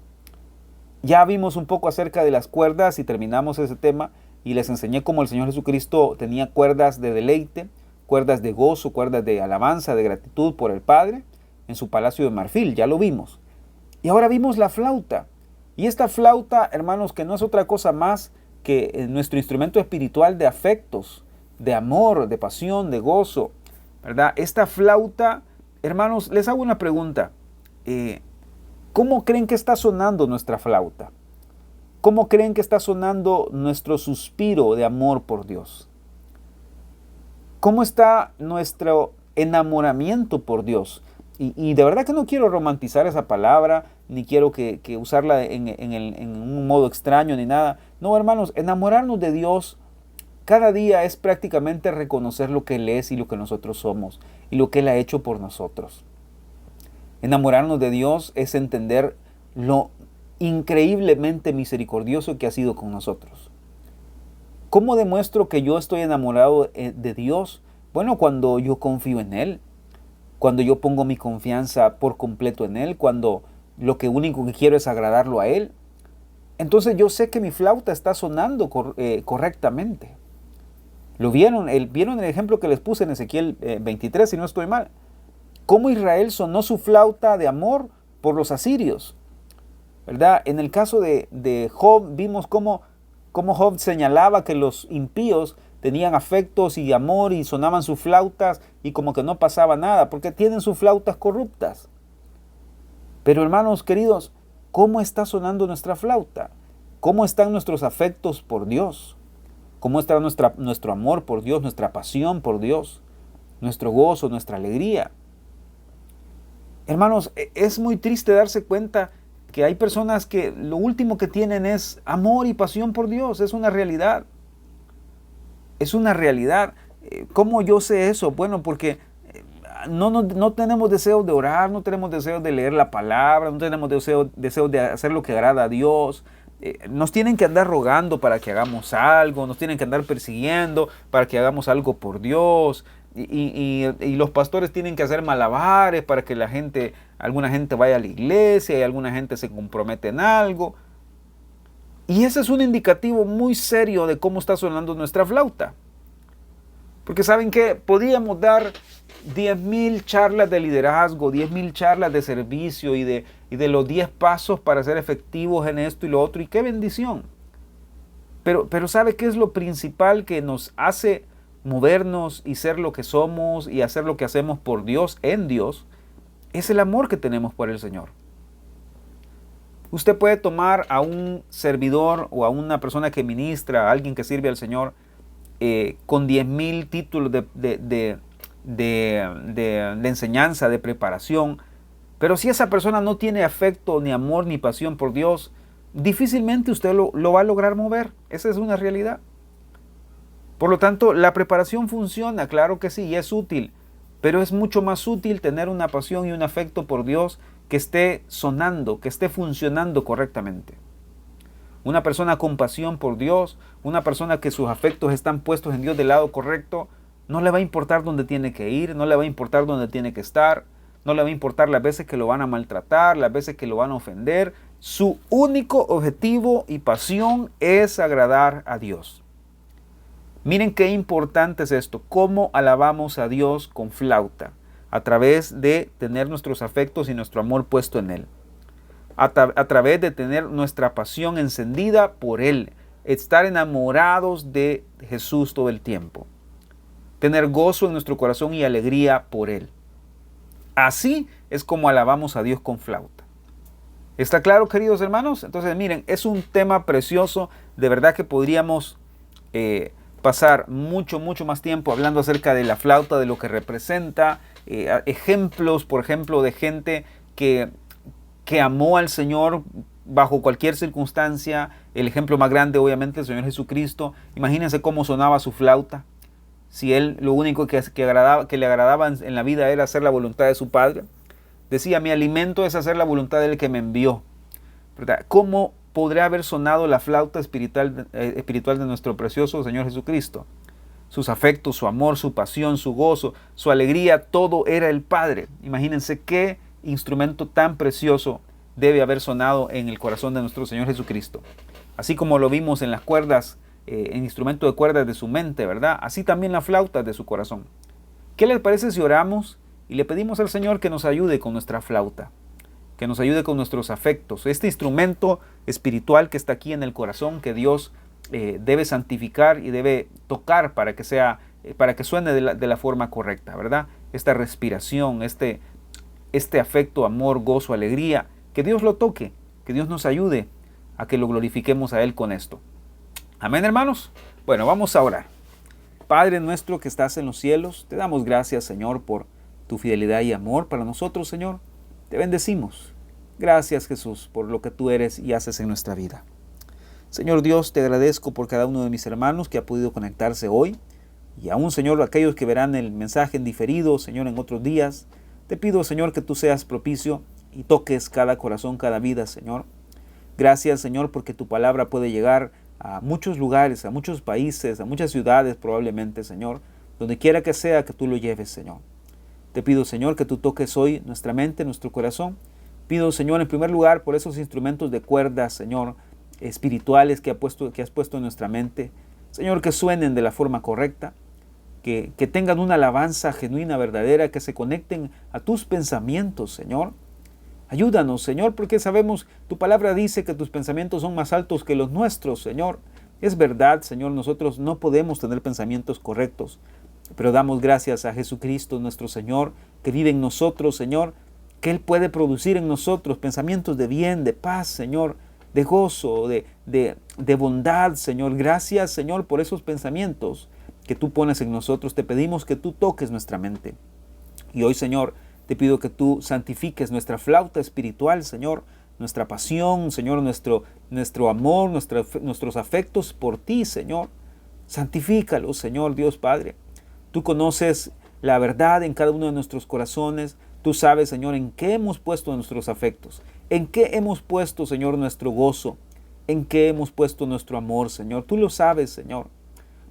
Ya vimos un poco acerca de las cuerdas y terminamos ese tema y les enseñé cómo el Señor Jesucristo tenía cuerdas de deleite, cuerdas de gozo, cuerdas de alabanza, de gratitud por el Padre en su palacio de marfil, ya lo vimos. Y ahora vimos la flauta. Y esta flauta, hermanos, que no es otra cosa más que nuestro instrumento espiritual de afectos, de amor, de pasión, de gozo, ¿verdad? Esta flauta, hermanos, les hago una pregunta. ¿Cómo creen que está sonando nuestra flauta? ¿Cómo creen que está sonando nuestro suspiro de amor por Dios? ¿Cómo está nuestro enamoramiento por Dios? Y de verdad que no quiero romantizar esa palabra, ni quiero que usarla en un modo extraño ni nada. No, hermanos, enamorarnos de Dios cada día es prácticamente reconocer lo que Él es y lo que nosotros somos y lo que Él ha hecho por nosotros. Enamorarnos de Dios es entender lo increíblemente misericordioso que ha sido con nosotros. ¿Cómo demuestro que yo estoy enamorado de Dios? Bueno, cuando yo confío en Él, cuando yo pongo mi confianza por completo en Él, cuando lo único que quiero es agradarlo a Él, entonces yo sé que mi flauta está sonando correctamente. ¿Lo vieron? ¿Vieron el ejemplo que les puse en Ezequiel 23, si no estoy mal? Cómo Israel sonó su flauta de amor por los asirios, ¿verdad? En el caso de Job vimos cómo Job señalaba que los impíos tenían afectos y amor y sonaban sus flautas y como que no pasaba nada, porque tienen sus flautas corruptas. Pero hermanos queridos, ¿cómo está sonando nuestra flauta? ¿Cómo están nuestros afectos por Dios? ¿Cómo está nuestro amor por Dios, nuestra pasión por Dios, nuestro gozo, nuestra alegría? Hermanos, es muy triste darse cuenta que hay personas que lo último que tienen es amor y pasión por Dios. Es una realidad. Es una realidad. ¿Cómo yo sé eso? Bueno, porque no tenemos deseos de orar, no tenemos deseos de leer la palabra, no tenemos deseos de hacer lo que agrada a Dios. Nos tienen que andar rogando para que hagamos algo, nos tienen que andar persiguiendo para que hagamos algo por Dios. Y los pastores tienen que hacer malabares para que alguna gente vaya a la iglesia y alguna gente se compromete en algo. Y ese es un indicativo muy serio de cómo está sonando nuestra flauta. Porque ¿saben qué? Podríamos dar 10,000 charlas de liderazgo, 10,000 charlas de servicio y de los 10 pasos para ser efectivos en esto y lo otro. Y qué bendición. Pero ¿sabe qué es lo principal que nos hace movernos y ser lo que somos y hacer lo que hacemos por Dios, en Dios? Es el amor que tenemos por el Señor. Usted puede tomar a un servidor o a una persona que ministra, a alguien que sirve al Señor, con 10,000 títulos de enseñanza, de preparación, pero si esa persona no tiene afecto, ni amor, ni pasión por Dios, difícilmente usted lo va a lograr mover. Esa es una realidad. Por lo tanto, la preparación funciona, claro que sí, y es útil, pero es mucho más útil tener una pasión y un afecto por Dios que esté sonando, que esté funcionando correctamente. Una persona con pasión por Dios, una persona que sus afectos están puestos en Dios del lado correcto, no le va a importar dónde tiene que ir, no le va a importar dónde tiene que estar, no le va a importar las veces que lo van a maltratar, las veces que lo van a ofender. Su único objetivo y pasión es agradar a Dios. Miren qué importante es esto, cómo alabamos a Dios con flauta, a través de tener nuestros afectos y nuestro amor puesto en Él, a través de tener nuestra pasión encendida por Él, estar enamorados de Jesús todo el tiempo, tener gozo en nuestro corazón y alegría por Él. Así es como alabamos a Dios con flauta. ¿Está claro, queridos hermanos? Entonces, miren, es un tema precioso, de verdad que podríamos pasar mucho más tiempo hablando acerca de la flauta, de lo que representa, ejemplos, por ejemplo, de gente que amó al Señor bajo cualquier circunstancia. El ejemplo más grande, obviamente, el Señor Jesucristo. Imagínense cómo sonaba su flauta. Si Él lo único que le agradaba en la vida era hacer la voluntad de su Padre. Decía, mi alimento es hacer la voluntad del que me envió. ¿Verdad? ¿Cómo podría haber sonado la flauta espiritual de nuestro precioso Señor Jesucristo? Sus afectos, su amor, su pasión, su gozo, su alegría, todo era el Padre. Imagínense qué instrumento tan precioso debe haber sonado en el corazón de nuestro Señor Jesucristo. Así como lo vimos en las cuerdas, en instrumento de cuerdas de su mente, ¿verdad? Así también la flauta de su corazón. ¿Qué les parece si oramos y le pedimos al Señor que nos ayude con nuestra flauta? Que nos ayude con nuestros afectos. Este instrumento espiritual que está aquí en el corazón, que Dios debe santificar y debe tocar para que suene de la forma correcta, ¿verdad? Esta respiración, este afecto, amor, gozo, alegría, que Dios lo toque, que Dios nos ayude a que lo glorifiquemos a Él con esto. Amén, hermanos. Bueno, vamos a orar. Padre nuestro que estás en los cielos, te damos gracias, Señor, por tu fidelidad y amor para nosotros, Señor. Te bendecimos. Gracias, Jesús, por lo que tú eres y haces en nuestra vida. Señor Dios, te agradezco por cada uno de mis hermanos que ha podido conectarse hoy. Y aún, Señor, aquellos que verán el mensaje en diferido, Señor, en otros días. Te pido, Señor, que tú seas propicio y toques cada corazón, cada vida, Señor. Gracias, Señor, porque tu palabra puede llegar a muchos lugares, a muchos países, a muchas ciudades probablemente, Señor. Donde quiera que sea, que tú lo lleves, Señor. Te pido, Señor, que tú toques hoy nuestra mente, nuestro corazón. Pido, Señor, en primer lugar, por esos instrumentos de cuerdas, Señor, espirituales que has puesto en nuestra mente. Señor, que suenen de la forma correcta, que tengan una alabanza genuina, verdadera, que se conecten a tus pensamientos, Señor. Ayúdanos, Señor, porque sabemos, tu palabra dice que tus pensamientos son más altos que los nuestros, Señor. Es verdad, Señor, nosotros no podemos tener pensamientos correctos, pero damos gracias a Jesucristo, nuestro Señor, que vive en nosotros, Señor, que Él puede producir en nosotros pensamientos de bien, de paz, Señor, de gozo, de bondad, Señor. Gracias, Señor, por esos pensamientos que tú pones en nosotros. Te pedimos que tú toques nuestra mente. Y hoy, Señor, te pido que tú santifiques nuestra flauta espiritual, Señor, nuestra pasión, Señor, nuestro amor, nuestros afectos por ti, Señor. Santifícalos, Señor, Dios Padre. Tú conoces la verdad en cada uno de nuestros corazones. Tú sabes, Señor, en qué hemos puesto nuestros afectos, en qué hemos puesto, Señor, nuestro gozo, en qué hemos puesto nuestro amor, Señor. Tú lo sabes, Señor.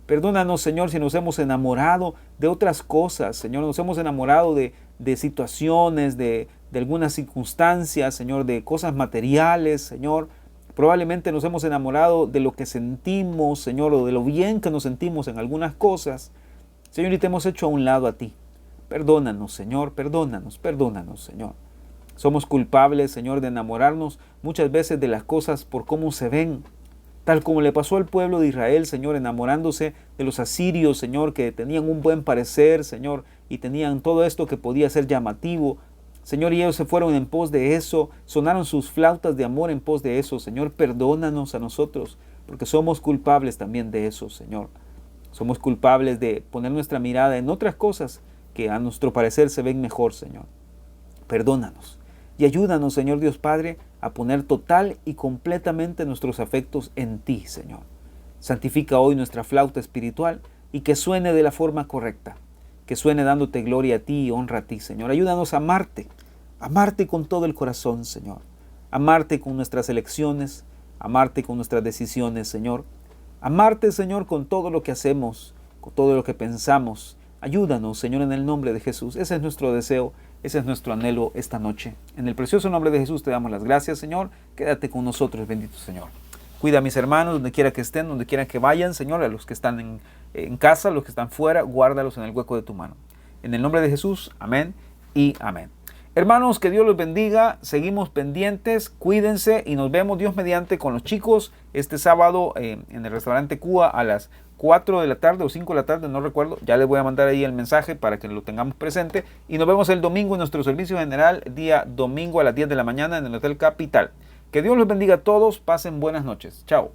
Perdónanos, Señor, si nos hemos enamorado de otras cosas, Señor. Nos hemos enamorado de situaciones, de algunas circunstancias, Señor, de cosas materiales, Señor. Probablemente nos hemos enamorado de lo que sentimos, Señor, o de lo bien que nos sentimos en algunas cosas. Señor, y te hemos hecho a un lado a ti. Perdónanos, Señor, perdónanos, Señor. Somos culpables, Señor, de enamorarnos muchas veces de las cosas por cómo se ven. Tal como le pasó al pueblo de Israel, Señor, enamorándose de los asirios, Señor, que tenían un buen parecer, Señor, y tenían todo esto que podía ser llamativo. Señor, y ellos se fueron en pos de eso, sonaron sus flautas de amor en pos de eso. Señor, perdónanos a nosotros, porque somos culpables también de eso, Señor. Somos culpables de poner nuestra mirada en otras cosas que a nuestro parecer se ven mejor, Señor. Perdónanos y ayúdanos, Señor Dios Padre, a poner total y completamente nuestros afectos en ti, Señor. Santifica hoy nuestra flauta espiritual y que suene de la forma correcta, que suene dándote gloria a ti y honra a ti, Señor. Ayúdanos a amarte con todo el corazón, Señor. Amarte con nuestras elecciones, amarte con nuestras decisiones, Señor. Amarte, Señor, con todo lo que hacemos, con todo lo que pensamos. Ayúdanos, Señor, en el nombre de Jesús. Ese es nuestro deseo, ese es nuestro anhelo esta noche. En el precioso nombre de Jesús te damos las gracias, Señor. Quédate con nosotros, bendito Señor. Cuida a mis hermanos donde quiera que estén, donde quiera que vayan, Señor, a los que están en casa, los que están fuera, guárdalos en el hueco de tu mano. En el nombre de Jesús, amén y amén. Hermanos, que Dios los bendiga, seguimos pendientes, cuídense y nos vemos Dios mediante con los chicos este sábado en el restaurante Cuba a las 4 de la tarde o 5 de la tarde, no recuerdo, ya les voy a mandar ahí el mensaje para que lo tengamos presente y nos vemos el domingo en nuestro servicio general, día domingo a las 10 de la mañana en el Hotel Capital. Que Dios los bendiga a todos, pasen buenas noches, chao.